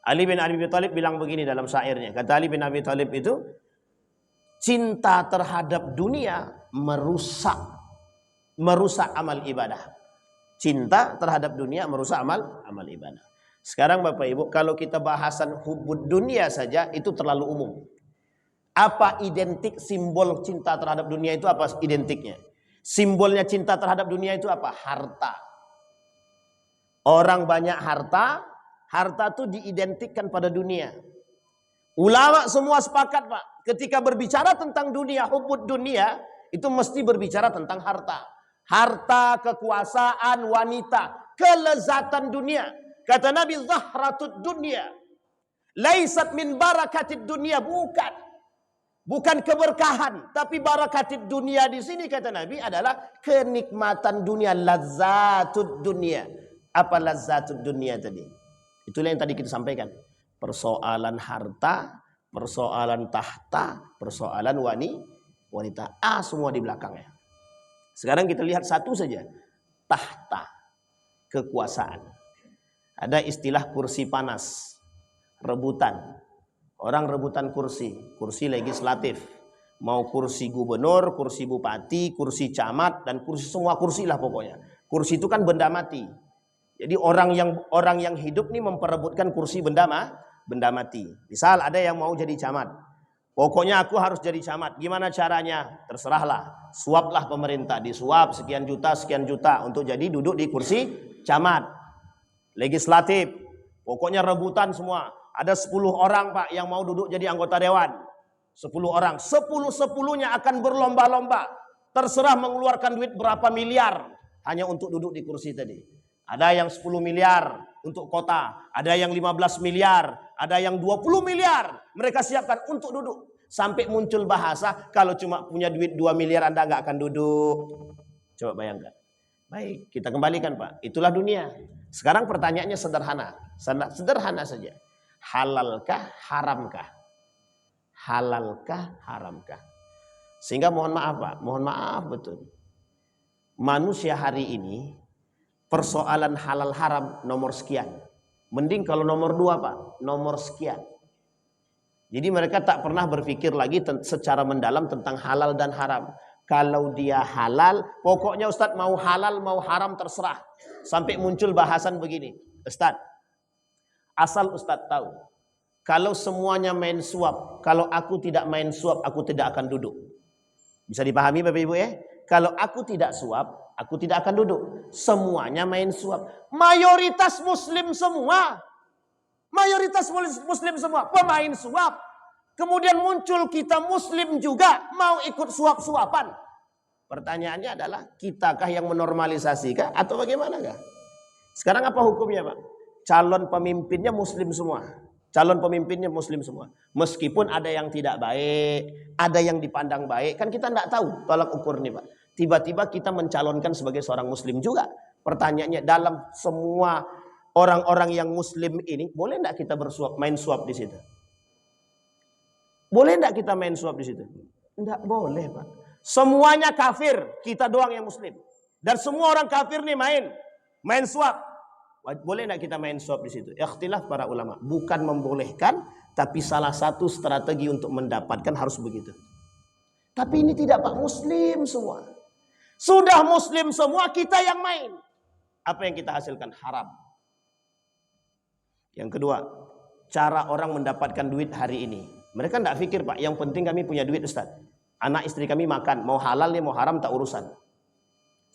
Ali bin Abi Thalib bilang begini dalam syairnya. Kata Ali bin Abi Thalib itu, cinta terhadap dunia merusak amal ibadah. Cinta terhadap dunia merusak amal ibadah. Sekarang Bapak Ibu, kalau kita bahasan hubbud dunia saja itu terlalu umum. Apa identik simbol cinta terhadap dunia itu, apa identiknya? Simbolnya cinta terhadap dunia itu apa? Harta. Orang banyak harta itu diidentikan pada dunia. Ulama semua sepakat Pak, ketika berbicara tentang dunia, hubbud dunia, itu mesti berbicara tentang harta. Harta, kekuasaan, wanita, kelezatan dunia. Kata Nabi, zahratud dunia laisat min barakatid dunia. Bukan keberkahan, tapi barakatid dunia di sini kata Nabi adalah kenikmatan dunia, lazzatud dunia. Apa lazzatud dunia tadi? Itulah yang tadi kita sampaikan. Persoalan harta, persoalan tahta, persoalan wanita. Semua di belakangnya. Sekarang kita lihat satu saja. Tahta, kekuasaan. Ada istilah kursi panas, rebutan. Orang rebutan kursi legislatif. Mau kursi gubernur, kursi bupati, kursi camat, dan kursi, semua kursi lah pokoknya. Kursi itu kan benda mati. Jadi orang yang hidup nih memperebutkan kursi benda mati. Misal ada yang mau jadi camat. Pokoknya aku harus jadi camat. Gimana caranya? Terserahlah. Suaplah pemerintah. Disuap sekian juta untuk jadi duduk di kursi camat. Legislatif, pokoknya rebutan semua. Ada 10 orang Pak yang mau duduk jadi anggota dewan. 10 orang, 10-10-nya akan berlomba-lomba. Terserah mengeluarkan duit berapa miliar hanya untuk duduk di kursi tadi. Ada yang 10 miliar untuk kota, ada yang 15 miliar, ada yang 20 miliar. Mereka siapkan untuk duduk. Sampai muncul bahasa, kalau cuma punya duit 2 miliar Anda nggak akan duduk. Coba bayangkan. Baik, kita kembalikan Pak. Itulah dunia. Sekarang pertanyaannya sederhana. Sederhana saja. Halalkah, haramkah? Halalkah, haramkah? Sehingga mohon maaf Pak. Mohon maaf betul. Manusia hari ini persoalan halal haram nomor sekian. Mending kalau nomor 2 Pak. Nomor sekian. Jadi mereka tak pernah berpikir lagi secara mendalam tentang halal dan haram. Kalau dia halal, pokoknya Ustadz mau halal mau haram terserah. Sampai muncul bahasan begini. Ustadz, asal Ustadz tahu, kalau semuanya main suap, kalau aku tidak main suap, aku tidak akan duduk. Bisa dipahami Bapak Ibu ya? Kalau aku tidak suap, aku tidak akan duduk. Semuanya main suap. Mayoritas muslim semua. Mayoritas muslim semua pemain suap. Kemudian muncul kita muslim juga mau ikut suap-suapan. Pertanyaannya adalah, kitakah yang menormalisasi kah atau bagaimana kah? Sekarang apa hukumnya Pak? Calon pemimpinnya muslim semua. Calon pemimpinnya muslim semua. Meskipun ada yang tidak baik, ada yang dipandang baik. Kan kita tidak tahu tolak ukur nih Pak. Tiba-tiba kita mencalonkan sebagai seorang muslim juga. Pertanyaannya, dalam semua orang-orang yang muslim ini, boleh tidak kita main suap di situ? Boleh tidak kita main suap di situ? Tidak boleh Pak. Semuanya kafir, kita doang yang muslim. Dan semua orang kafir nih main suap. Boleh enggak kita main suap di situ? Ikhtilaf para ulama. Bukan membolehkan, tapi salah satu strategi untuk mendapatkan harus begitu. Tapi ini tidak Pak, muslim semua. Sudah muslim semua, kita yang main. Apa yang kita hasilkan? Haram. Yang kedua, cara orang mendapatkan duit hari ini. Mereka tidak pikir Pak, yang penting kami punya duit Ustaz. Anak istri kami makan, mau halal nih mau haram tak urusan.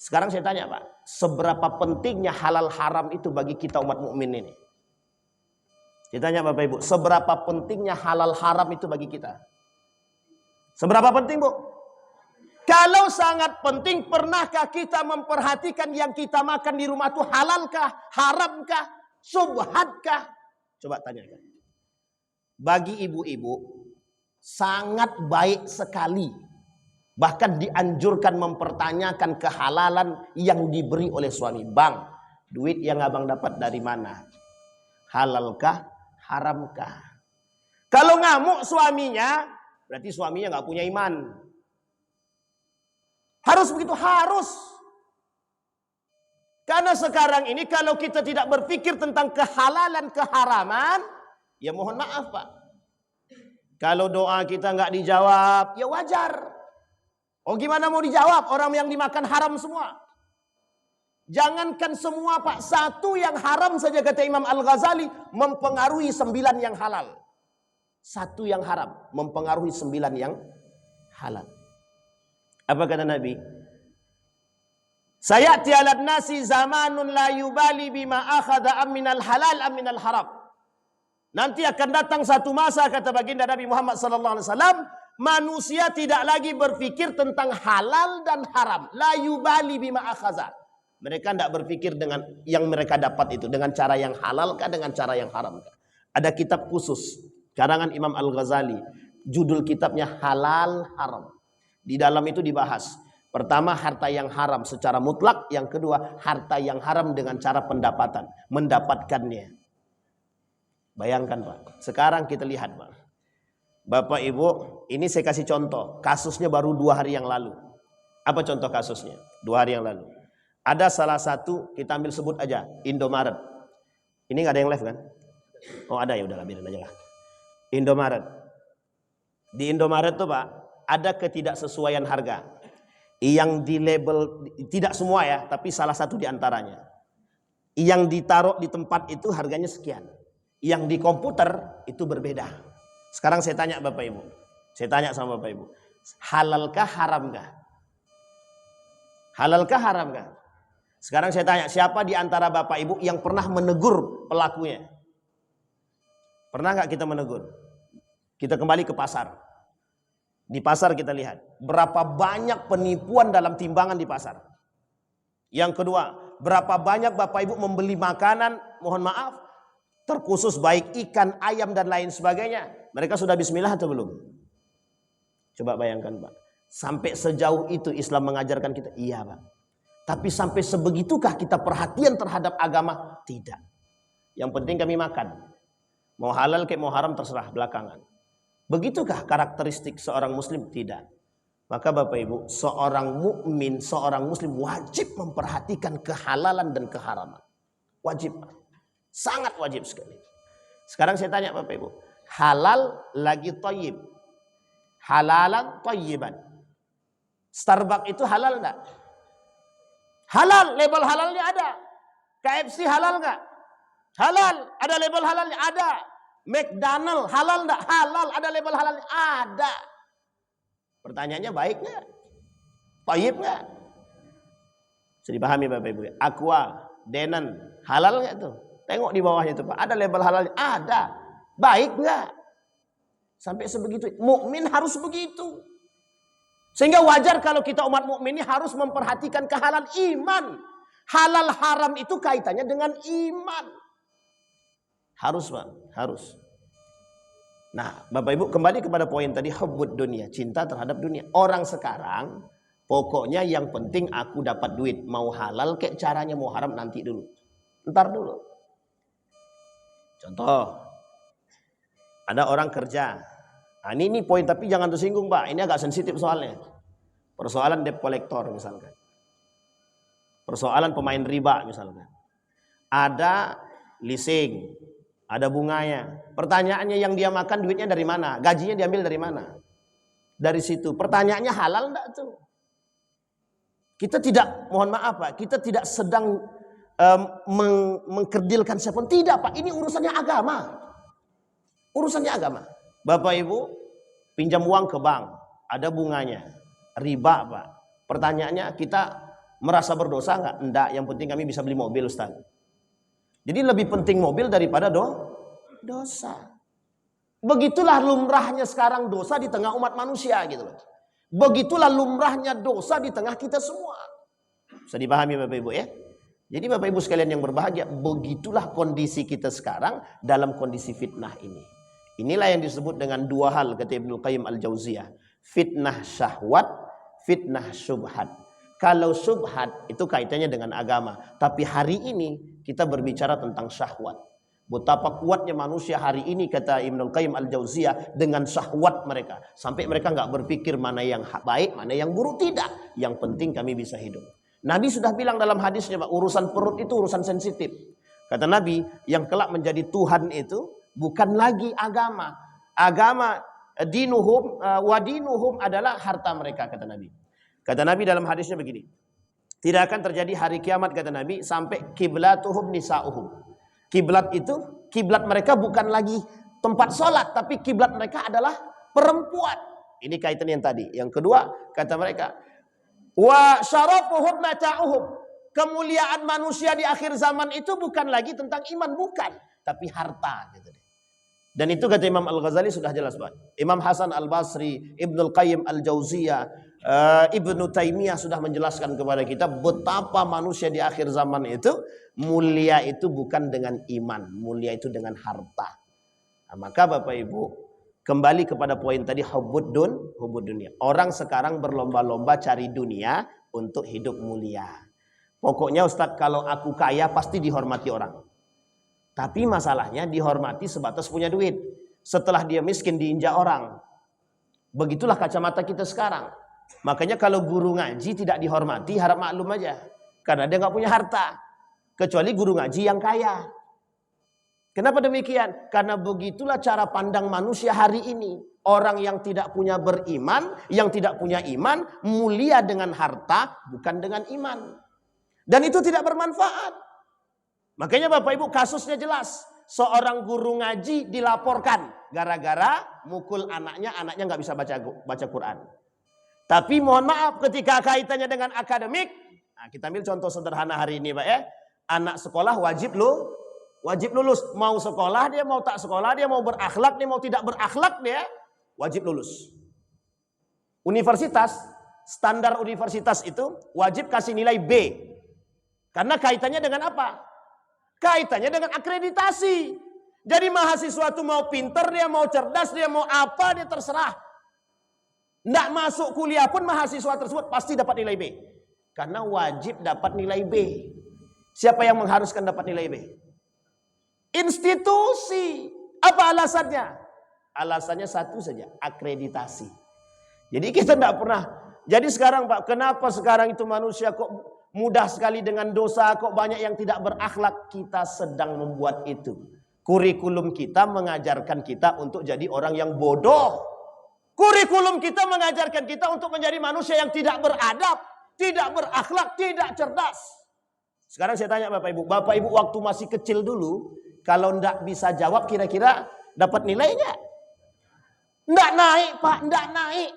Sekarang saya tanya Pak, seberapa pentingnya halal haram itu bagi kita umat mukmin ini? Saya tanya Bapak Ibu, seberapa pentingnya halal haram itu bagi kita? Seberapa penting Bu? Kalau sangat penting, pernahkah kita memperhatikan yang kita makan di rumah itu halalkah, haramkah, subhatkah? Coba tanyakan. Bagi ibu-ibu, sangat baik sekali. Bahkan dianjurkan mempertanyakan kehalalan yang diberi oleh suami. Bang, duit yang abang dapat dari mana? Halalkah, haramkah? Kalau ngamuk suaminya, berarti suaminya nggak punya iman. Harus begitu, harus. Karena sekarang ini kalau kita tidak berpikir tentang kehalalan, keharaman, ya mohon maaf Pak. Kalau doa kita nggak dijawab, ya wajar. Oh gimana mau dijawab orang yang dimakan haram semua? Jangankan semua Pak, satu yang haram saja kata Imam Al-Ghazali mempengaruhi 9 yang halal. Satu yang haram mempengaruhi 9 yang halal. Apa kata Nabi? Sayati 'alan nasi zamanun la yubali bima akhadha aminal halal aminal haram. Nanti akan datang satu masa kata baginda Nabi Muhammad sallallahu alaihi wasallam, manusia tidak lagi berpikir tentang halal dan haram. La yubali bima akhadha. Mereka tidak berpikir dengan yang mereka dapat itu dengan cara yang halalkah, dengan cara yang haramkah. Ada kitab khusus karangan Imam Al-Ghazali, judul kitabnya Halal Haram. Di dalam itu dibahas, pertama harta yang haram secara mutlak, yang kedua harta yang haram dengan cara pendapatan, mendapatkannya. Bayangkan Pak, sekarang kita lihat Pak. Bapak Ibu, ini saya kasih contoh, kasusnya baru 2 hari yang lalu. Apa contoh kasusnya? 2 hari yang lalu. Ada salah satu, kita ambil sebut aja, Indomaret. Ini nggak ada yang live kan? Oh ada, ya udahlah biarin aja lah. Indomaret. Di Indomaret tuh Pak, ada ketidaksesuaian harga. Yang di label, tidak semua ya, tapi salah satu di antaranya. Yang ditaruh di tempat itu harganya sekian. Yang di komputer itu berbeda. Sekarang saya tanya Bapak Ibu. Saya tanya sama Bapak Ibu. Halalkah haramkah? Halalkah haramkah? Sekarang saya tanya, siapa di antara Bapak Ibu yang pernah menegur pelakunya? Pernah nggak kita menegur? Kita kembali ke pasar. Di pasar kita lihat berapa banyak penipuan dalam timbangan di pasar. Yang kedua, berapa banyak Bapak Ibu membeli makanan, mohon maaf, terkhusus baik ikan, ayam dan lain sebagainya. Mereka sudah bismillah atau belum? Coba bayangkan Pak. Sampai sejauh itu Islam mengajarkan kita? Iya Pak. Tapi sampai sebegitukah kita perhatian terhadap agama? Tidak. Yang penting kami makan. Mau halal kayak mau haram terserah belakangan. Begitukah karakteristik seorang muslim? Tidak. Maka Bapak Ibu, seorang mukmin, seorang muslim wajib memperhatikan kehalalan dan keharaman. Wajib. Sangat wajib sekali. Sekarang saya tanya Bapak Ibu, halal lagi thayyib. Halalan thayyiban. Starbucks itu halal enggak? Halal, label halalnya ada. KFC halal enggak? Halal, ada label halalnya, ada. McDonald halal enggak? Halal, ada label halalnya, ada. Pertanyaannya baik enggak? Thayyib enggak? Bisa dipahami Bapak Ibu. Aqua, Denon, halal enggak tuh? Tengok di bawahnya itu Pak, ada label halalnya, ada. Baik enggak? Sampai sebegitu. Mukmin harus begitu. Sehingga wajar kalau kita umat mukmin ini harus memperhatikan kehalalan iman. Halal haram itu kaitannya dengan iman. Harus Pak, harus. Nah, Bapak Ibu kembali kepada poin tadi, hubbud dunia, cinta terhadap dunia. Orang sekarang pokoknya yang penting aku dapat duit, mau halal kayak caranya, mau haram nanti dulu. Ntar dulu. Contoh, ada orang kerja. Nah, ini poin tapi jangan tersinggung Pak, ini agak sensitif soalnya. Persoalan debt collector misalkan. Persoalan pemain riba misalkan. Ada leasing, ada bunganya. Pertanyaannya yang dia makan duitnya dari mana? Gajinya diambil dari mana? Dari situ. Pertanyaannya halal enggak tuh? Kita tidak, mohon maaf Pak, kita tidak sedang mengkerdilkan siapapun. Tidak Pak, ini urusannya agama. Urusannya agama. Bapak Ibu pinjam uang ke bank, ada bunganya, riba Pak. Pertanyaannya kita merasa berdosa enggak? Enggak, yang penting kami bisa beli mobil Ustaz. Jadi lebih penting mobil daripada dosa. Begitulah lumrahnya sekarang dosa di tengah umat manusia gitu loh. Begitulah lumrahnya dosa di tengah kita semua. Bisa dipahami Bapak Ibu ya? Jadi Bapak Ibu sekalian yang berbahagia, begitulah kondisi kita sekarang dalam kondisi fitnah ini. Inilah yang disebut dengan dua hal kata Ibnu Qayyim Al-Jauziyah. Fitnah syahwat, fitnah syubhat. Kalau syubhat itu kaitannya dengan agama. Tapi hari ini kita berbicara tentang syahwat. Betapa kuatnya manusia hari ini kata Ibnu Qayyim Al-Jauziyah dengan syahwat mereka. Sampai mereka nggak berpikir mana yang baik, mana yang buruk. Tidak. Yang penting kami bisa hidup. Nabi sudah bilang dalam hadisnya, Pak, urusan perut itu urusan sensitif. Kata Nabi, yang kelak menjadi Tuhan itu bukan lagi agama. Agama dinuhum wadinuhum adalah harta mereka kata Nabi. Kata Nabi dalam hadisnya begini. Tidak akan terjadi hari kiamat kata Nabi sampai kiblatuhum nisa'uhum. Kiblat itu, kiblat mereka bukan lagi tempat sholat, tapi kiblat mereka adalah perempuan. Ini kaitan yang tadi. Yang kedua, kata mereka, wa syarafuhum mata'uhum. Kemuliaan manusia di akhir zaman itu bukan lagi tentang iman, bukan, tapi harta gitu. Dan itu kata Imam Al-Ghazali sudah jelas banget. Imam Hasan Al-Basri, Ibnu Qayyim Al-Jauziyah, Ibnu Taimiyah sudah menjelaskan kepada kita betapa manusia di akhir zaman itu mulia itu bukan dengan iman, mulia itu dengan harta. Nah, maka Bapak Ibu kembali kepada poin tadi hubbud dunia. Orang sekarang berlomba-lomba cari dunia untuk hidup mulia. Pokoknya Ustadz kalau aku kaya pasti dihormati orang. Tapi masalahnya dihormati sebatas punya duit. Setelah dia miskin diinjak orang. Begitulah kacamata kita sekarang. Makanya kalau guru ngaji tidak dihormati harap maklum aja. Karena dia nggak punya harta. Kecuali guru ngaji yang kaya. Kenapa demikian? Karena begitulah cara pandang manusia hari ini. Orang yang tidak punya beriman, yang tidak punya iman, mulia dengan harta, bukan dengan iman. Dan itu tidak bermanfaat. Makanya Bapak Ibu kasusnya jelas. Seorang guru ngaji dilaporkan. Gara-gara mukul anaknya nggak bisa baca Quran. Tapi mohon maaf ketika kaitannya dengan akademik. Nah, kita ambil contoh sederhana hari ini Pak ya. Anak sekolah wajib lulus. Mau sekolah dia, mau tak sekolah dia, mau berakhlak dia, mau tidak berakhlak dia. Wajib lulus. Universitas, standar universitas itu wajib kasih nilai B. Karena kaitannya dengan apa? Kaitannya dengan akreditasi. Jadi mahasiswa itu mau pinter, dia mau cerdas, dia mau apa, dia terserah. Nggak masuk kuliah pun mahasiswa tersebut pasti dapat nilai B. Karena wajib dapat nilai B. Siapa yang mengharuskan dapat nilai B? Institusi. Apa alasannya? Alasannya satu saja, akreditasi. Jadi kita tidak pernah. Jadi sekarang Pak, kenapa sekarang itu manusia kok mudah sekali dengan dosa, kok banyak yang tidak berakhlak? Kita sedang membuat itu. Kurikulum kita mengajarkan kita untuk jadi orang yang bodoh. Kurikulum kita mengajarkan kita untuk menjadi manusia yang tidak beradab, tidak berakhlak, tidak cerdas. Sekarang saya tanya Bapak Ibu waktu masih kecil dulu, kalau tidak bisa jawab kira-kira dapat nilai enggak? Enggak naik Pak, enggak naik.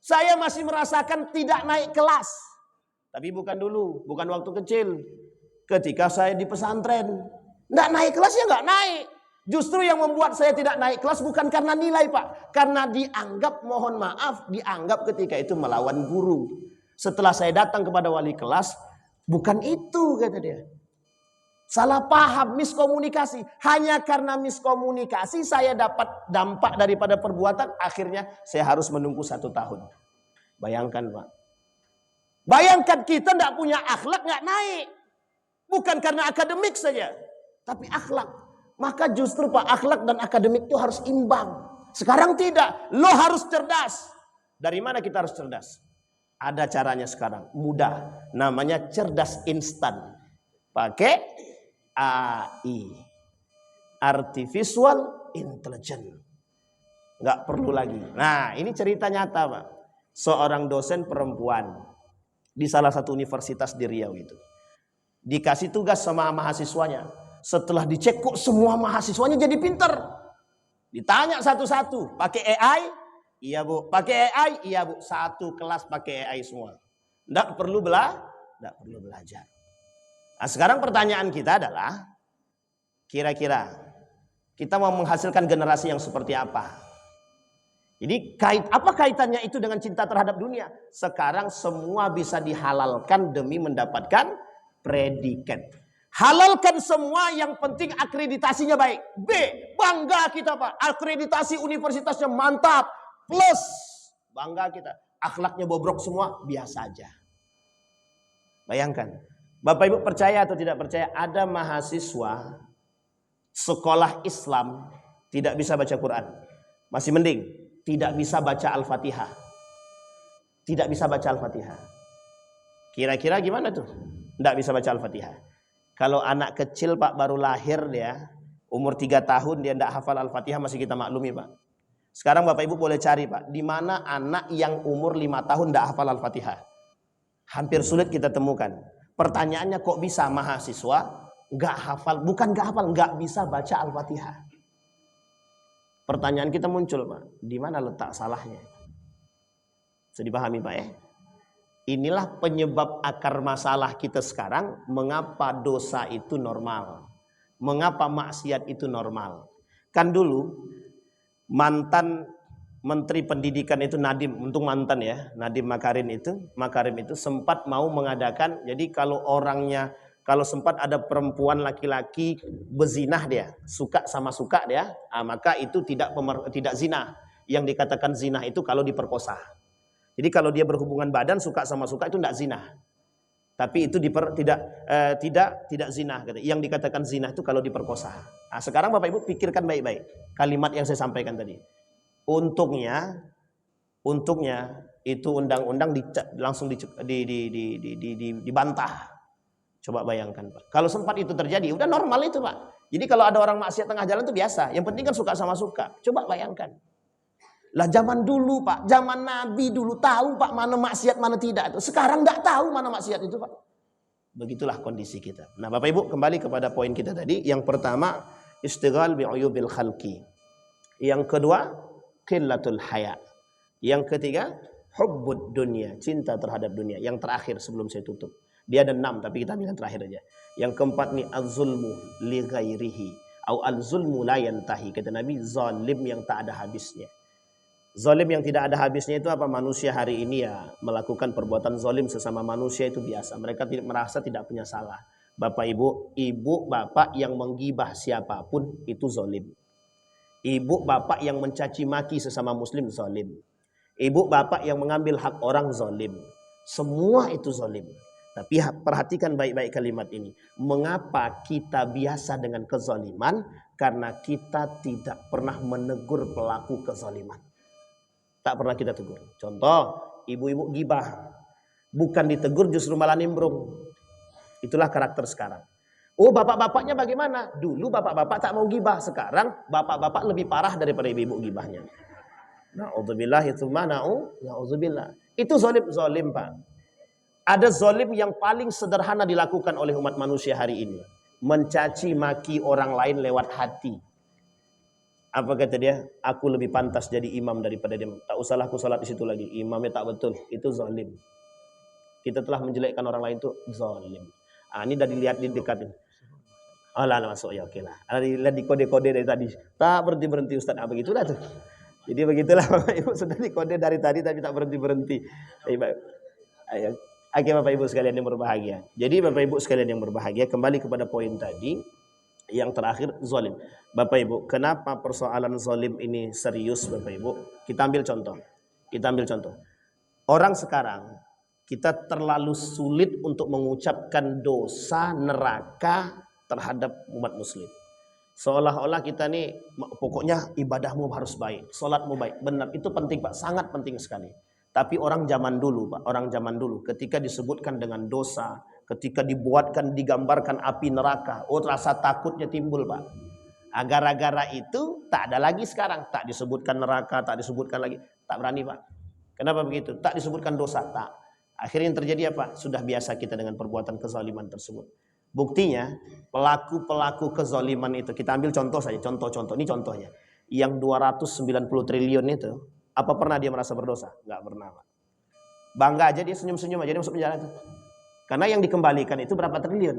Saya masih merasakan tidak naik kelas. Tapi bukan dulu, bukan waktu kecil. Ketika saya di pesantren, enggak naik kelasnya enggak naik. Justru yang membuat saya tidak naik kelas bukan karena nilai Pak. Karena dianggap, mohon maaf, dianggap ketika itu melawan guru. Setelah saya datang kepada wali kelas, bukan itu kata dia. Salah paham, miskomunikasi. Hanya karena miskomunikasi saya dapat dampak daripada perbuatan. Akhirnya saya harus menunggu 1 tahun. Bayangkan Pak. Bayangkan kita tidak punya akhlak, nggak naik. Bukan karena akademik saja. Tapi akhlak. Maka justru Pak, akhlak dan akademik itu harus imbang. Sekarang tidak. Lo harus cerdas. Dari mana kita harus cerdas? Ada caranya sekarang, mudah. Namanya cerdas instan. Pakai AI, Artificial Intelligence. Nggak perlu lagi. Nah, ini cerita nyata, Pak. Seorang dosen perempuan di salah satu universitas di Riau itu. Dikasih tugas sama mahasiswanya. Setelah dicek kok semua mahasiswanya jadi pinter. Ditanya satu-satu, pakai AI? Iya Bu. Pakai AI? Iya Bu. Satu kelas pakai AI semua. Nggak perlu belajar. Nah, sekarang pertanyaan kita adalah, kira-kira kita mau menghasilkan generasi yang seperti apa? Jadi apa kaitannya itu dengan cinta terhadap dunia? Sekarang semua bisa dihalalkan demi mendapatkan predikat. Halalkan semua, yang penting akreditasinya baik. B, bangga kita Pak, akreditasi universitasnya mantap. Plus, bangga kita, akhlaknya bobrok semua, biasa aja. Bayangkan, Bapak Ibu percaya atau tidak percaya, ada mahasiswa sekolah Islam tidak bisa baca Quran. Masih mending, tidak bisa baca Al-Fatihah. Tidak bisa baca Al-Fatihah. Kira-kira gimana tuh? Tidak bisa baca Al-Fatihah. Kalau anak kecil Pak, baru lahir dia, umur 3 tahun dia tidak hafal Al-Fatihah, masih kita maklumi Pak. Sekarang Bapak Ibu boleh cari Pak, di mana anak yang umur 5 tahun tidak hafal Al-Fatihah. Hampir sulit kita temukan. Pertanyaannya, kok bisa mahasiswa nggak hafal, bukan nggak hafal, nggak bisa baca Al-Fatihah. Pertanyaan kita muncul Pak, di mana letak salahnya? Bisa dipahami Pak ya? Inilah penyebab akar masalah kita sekarang, mengapa dosa itu normal, mengapa maksiat itu normal. Kan dulu mantan Menteri Pendidikan itu Nadiem, untung mantan ya, Nadiem Makarim itu sempat mau mengadakan, jadi kalau sempat ada perempuan laki-laki berzinah dia, suka dia, maka itu tidak zina. Yang dikatakan zina itu kalau diperkosa. Jadi kalau dia berhubungan badan suka itu tidak zina. Tapi itu tidak zina. Yang dikatakan zina itu kalau diperkosa. Nah, sekarang Bapak Ibu pikirkan baik-baik kalimat yang saya sampaikan tadi. Untungnya itu undang-undang langsung dibantah. Coba bayangkan Pak. Kalau sempat itu terjadi, udah normal itu Pak. Jadi kalau ada orang maksiat tengah jalan itu biasa. Yang penting kan suka sama suka. Coba bayangkan. Lah zaman dulu Pak, zaman Nabi dulu tahu Pak mana maksiat mana tidak itu. Sekarang nggak tahu mana maksiat itu Pak. Begitulah kondisi kita. Nah Bapak Ibu kembali kepada poin kita tadi. Yang pertama, istighal bi'uyubil khalqi. Yang kedua, qillatul haya. Yang ketiga, hubbud dunia, cinta terhadap dunia. Yang terakhir sebelum saya tutup. Dia ada 6 tapi kita ambil yang terakhir aja. Yang keempat nih, az-zulmu li ghairihi au al-zulmu la yantahi. Kata Nabi, zalim yang tak ada habisnya. Zalim yang tidak ada habisnya itu apa? Manusia hari ini ya melakukan perbuatan zalim sesama manusia itu biasa. Mereka merasa tidak punya salah. Bapak ibu bapak yang menggibah siapapun itu zalim. Ibu bapak yang mencaci maki sesama muslim zalim. Ibu bapak yang mengambil hak orang zalim. Semua itu zalim. Tapi perhatikan baik-baik kalimat ini. Mengapa kita biasa dengan kezaliman? Karena kita tidak pernah menegur pelaku kezaliman. Tak pernah kita tegur. Contoh, ibu-ibu gibah. Bukan ditegur justru malah nimbrung. Itulah karakter sekarang. Oh bapak-bapaknya bagaimana? Dulu bapak-bapak tak mau gibah. Sekarang bapak-bapak lebih parah daripada ibu-ibu gibahnya. Na'udzubillah itu mana? Na'udzubillah. Itu zalim Pak. Ada zalim yang paling sederhana dilakukan oleh umat manusia hari ini. Mencaci maki orang lain lewat hati. Apa kata dia? Aku lebih pantas jadi imam daripada dia. Tak usahlah aku salat di situ lagi. Imamnya tak betul. Itu zalim. Kita telah menjelekkan orang lain itu zalim. Ini dah dilihat di dekat. Alah masuk ya oke lah. Dilihat di kode-kode dari tadi. Tak berhenti Ustaz. Begitulah tuh. Jadi begitulah Bapak Ibu sudah dikode dari tadi tapi tak berhenti. Ayo. Oke Bapak Ibu sekalian yang berbahagia. Jadi Bapak Ibu sekalian yang berbahagia, kembali kepada poin tadi. Yang terakhir, zalim. Bapak Ibu, kenapa persoalan zalim ini serius Bapak Ibu? Kita ambil contoh. Orang sekarang, kita terlalu sulit untuk mengucapkan dosa neraka terhadap umat muslim. Seolah-olah kita nih, pokoknya ibadahmu harus baik, sholatmu baik. Benar, itu penting Pak, sangat penting sekali. Tapi orang zaman dulu, Pak, orang zaman dulu ketika disebutkan dengan dosa, ketika dibuatkan, digambarkan api neraka, oh rasa takutnya timbul, Pak. Gara-gara itu tak ada lagi sekarang, tak disebutkan neraka, tak disebutkan lagi, tak berani, Pak. Kenapa begitu? Tak disebutkan dosa, tak. Akhirnya yang terjadi apa? Sudah biasa kita dengan perbuatan kezaliman tersebut. Buktinya pelaku-pelaku kezaliman itu, kita ambil contoh saja, contoh-contoh, ini contohnya. Yang 290 triliun itu, apa pernah dia merasa berdosa? Enggak pernah, Pak. Bangga aja dia senyum-senyum aja dia masuk penjara itu. Karena yang dikembalikan itu berapa triliun?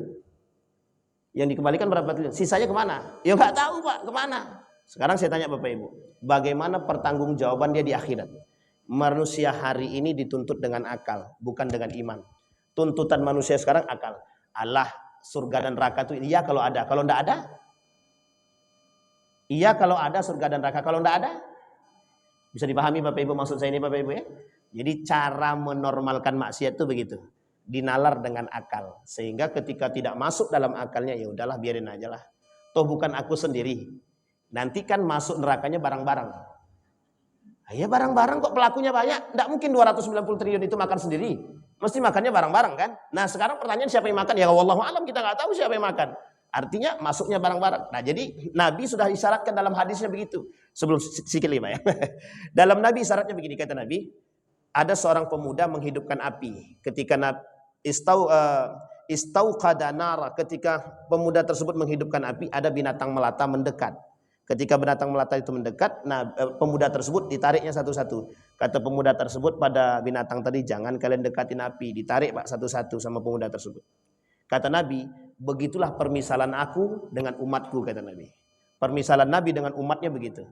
Yang dikembalikan berapa triliun? Sisanya kemana? Ya nggak tahu, Pak, kemana? Sekarang saya tanya Bapak Ibu, bagaimana pertanggungjawaban dia di akhirat? Manusia hari ini dituntut dengan akal, bukan dengan iman. Tuntutan manusia sekarang akal. Allah, surga dan neraka itu iya kalau ada, kalau enggak ada? Iya kalau ada surga dan neraka, kalau enggak ada? Bisa dipahami Bapak Ibu maksud saya ini Bapak Ibu ya? Jadi cara menormalkan maksiat itu begitu. Dinalar dengan akal. Sehingga ketika tidak masuk dalam akalnya ya udahlah biarin aja lah. Toh bukan aku sendiri. Nanti kan masuk nerakanya barang-barang. Ya barang-barang kok pelakunya banyak. Tidak mungkin 290 triliun itu makan sendiri. Mesti makannya barang-barang kan. Nah sekarang pertanyaan siapa yang makan? Ya wallahu alam kita nggak tahu siapa yang makan. Artinya masuknya barang-barang. Nah jadi Nabi sudah isyaratkan dalam hadisnya begitu. Sebelum sikit lima ya. Dalam Nabi isyaratnya begini kata Nabi. Ada seorang pemuda menghidupkan api. Ketika istauqada nara, ketika pemuda tersebut menghidupkan api, ada binatang melata mendekat. Ketika binatang melata itu mendekat, nah pemuda tersebut ditariknya satu-satu. Kata pemuda tersebut pada binatang tadi, jangan kalian dekatin api. Ditarik Pak satu-satu sama pemuda tersebut. Kata Nabi, begitulah permisalan aku dengan umatku, kata Nabi. Permisalan Nabi dengan umatnya begitu.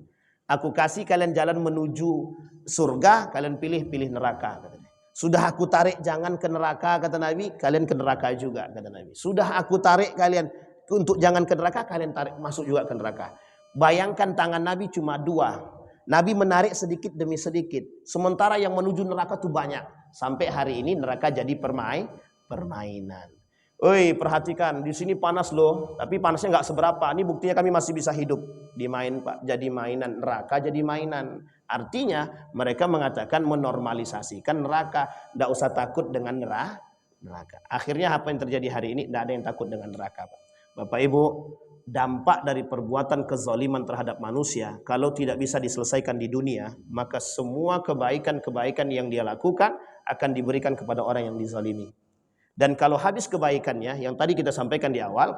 Aku kasih kalian jalan menuju surga, kalian pilih neraka, kata Nabi. Sudah aku tarik jangan ke neraka, kata Nabi, kalian ke neraka juga, kata Nabi. Sudah aku tarik kalian untuk jangan ke neraka, kalian tarik masuk juga ke neraka. Bayangkan tangan Nabi cuma dua. Nabi menarik sedikit demi sedikit. Sementara yang menuju neraka itu banyak. Sampai hari ini neraka jadi permainan. Oi, perhatikan, di sini panas loh, tapi panasnya nggak seberapa. Ini buktinya kami masih bisa hidup. Dimain Pak, jadi mainan. Neraka jadi mainan. Artinya mereka mengatakan menormalisasikan neraka. Nggak usah takut dengan neraka. Akhirnya apa yang terjadi hari ini? Nggak ada yang takut dengan neraka, Pak. Bapak Ibu, dampak dari perbuatan kezaliman terhadap manusia kalau tidak bisa diselesaikan di dunia, maka semua kebaikan-kebaikan yang dia lakukan akan diberikan kepada orang yang dizalimi. Dan kalau habis kebaikannya yang tadi kita sampaikan di awal,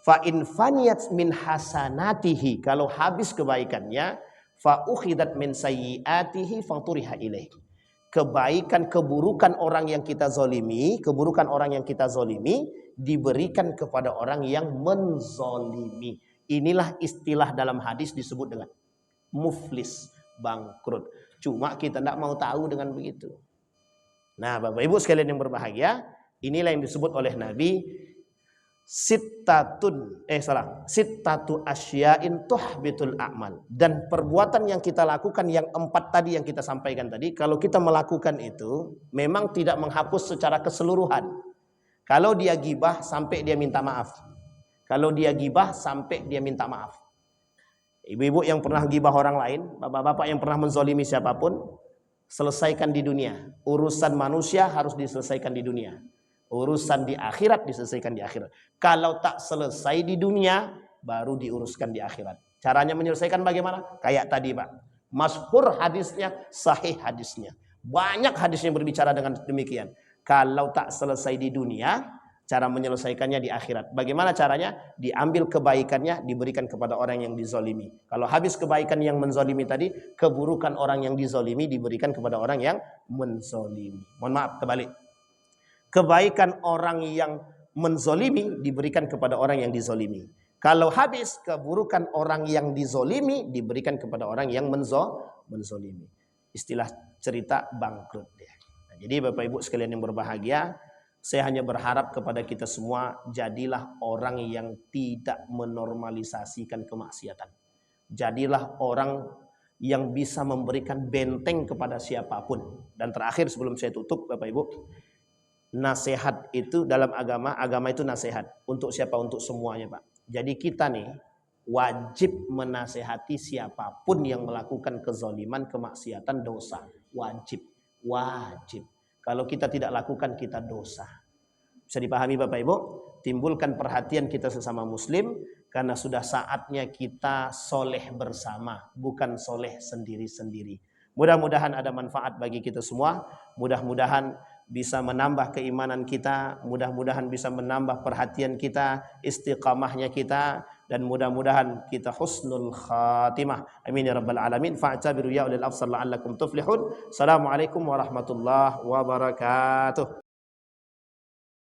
fa in faniyat min hasanatihi, kalau habis kebaikannya, fa ukhidat min sayyiatihi faturiha ilaih. Kebaikan keburukan orang yang kita zalimi, diberikan kepada orang yang menzolimi. Inilah istilah dalam hadis disebut dengan muflis, bangkrut. Cuma kita tidak mau tahu dengan begitu. Nah Bapak Ibu sekalian yang berbahagia, inilah yang disebut oleh Nabi sittatu asya'in tuhbitul a'mal. Dan perbuatan yang kita lakukan yang 4 tadi yang kita sampaikan tadi, kalau kita melakukan itu memang tidak menghapus secara keseluruhan. Kalau dia gibah sampai dia minta maaf. Ibu-ibu yang pernah gibah orang lain, bapak-bapak yang pernah menzolimi siapapun, selesaikan di dunia. Urusan manusia harus diselesaikan di dunia. Urusan di akhirat diselesaikan di akhirat. Kalau tak selesai di dunia, baru diuruskan di akhirat. Caranya menyelesaikan bagaimana? Kayak tadi Pak. Masyhur hadisnya, sahih hadisnya. Banyak hadisnya berbicara dengan demikian. Kalau tak selesai di dunia, cara menyelesaikannya di akhirat. Bagaimana caranya? Diambil kebaikannya, diberikan kepada orang yang dizolimi. Kalau habis kebaikan yang menzolimi tadi, keburukan orang yang dizolimi diberikan kepada orang yang menzolimi. Mohon maaf, terbalik. Kebaikan orang yang menzolimi diberikan kepada orang yang dizolimi. Kalau habis keburukan orang yang dizolimi diberikan kepada orang yang menzolimi. Istilah cerita bangkrut dia. Nah, jadi Bapak Ibu sekalian yang berbahagia, saya hanya berharap kepada kita semua, jadilah orang yang tidak menormalisasikan kemaksiatan. Jadilah orang yang bisa memberikan benteng kepada siapapun. Dan terakhir sebelum saya tutup Bapak Ibu, nasihat itu dalam agama itu nasihat. Untuk siapa? Untuk semuanya Pak. Jadi kita nih wajib menasehati siapapun yang melakukan kezaliman, kemaksiatan, dosa. Wajib. Wajib. Kalau kita tidak lakukan, kita dosa. Bisa dipahami Bapak Ibu? Timbulkan perhatian kita sesama muslim, karena sudah saatnya kita soleh bersama, bukan soleh sendiri-sendiri. Mudah-mudahan ada manfaat bagi kita semua. Mudah-mudahan bisa menambah keimanan kita, mudah-mudahan bisa menambah perhatian kita, istiqamahnya kita, dan mudah-mudahan kita husnul khatimah. Amin ya rabbal alamin. Fa'tabiru ya ulil absar la'allakum tuflihun. Assalamualaikum warahmatullahi wabarakatuh.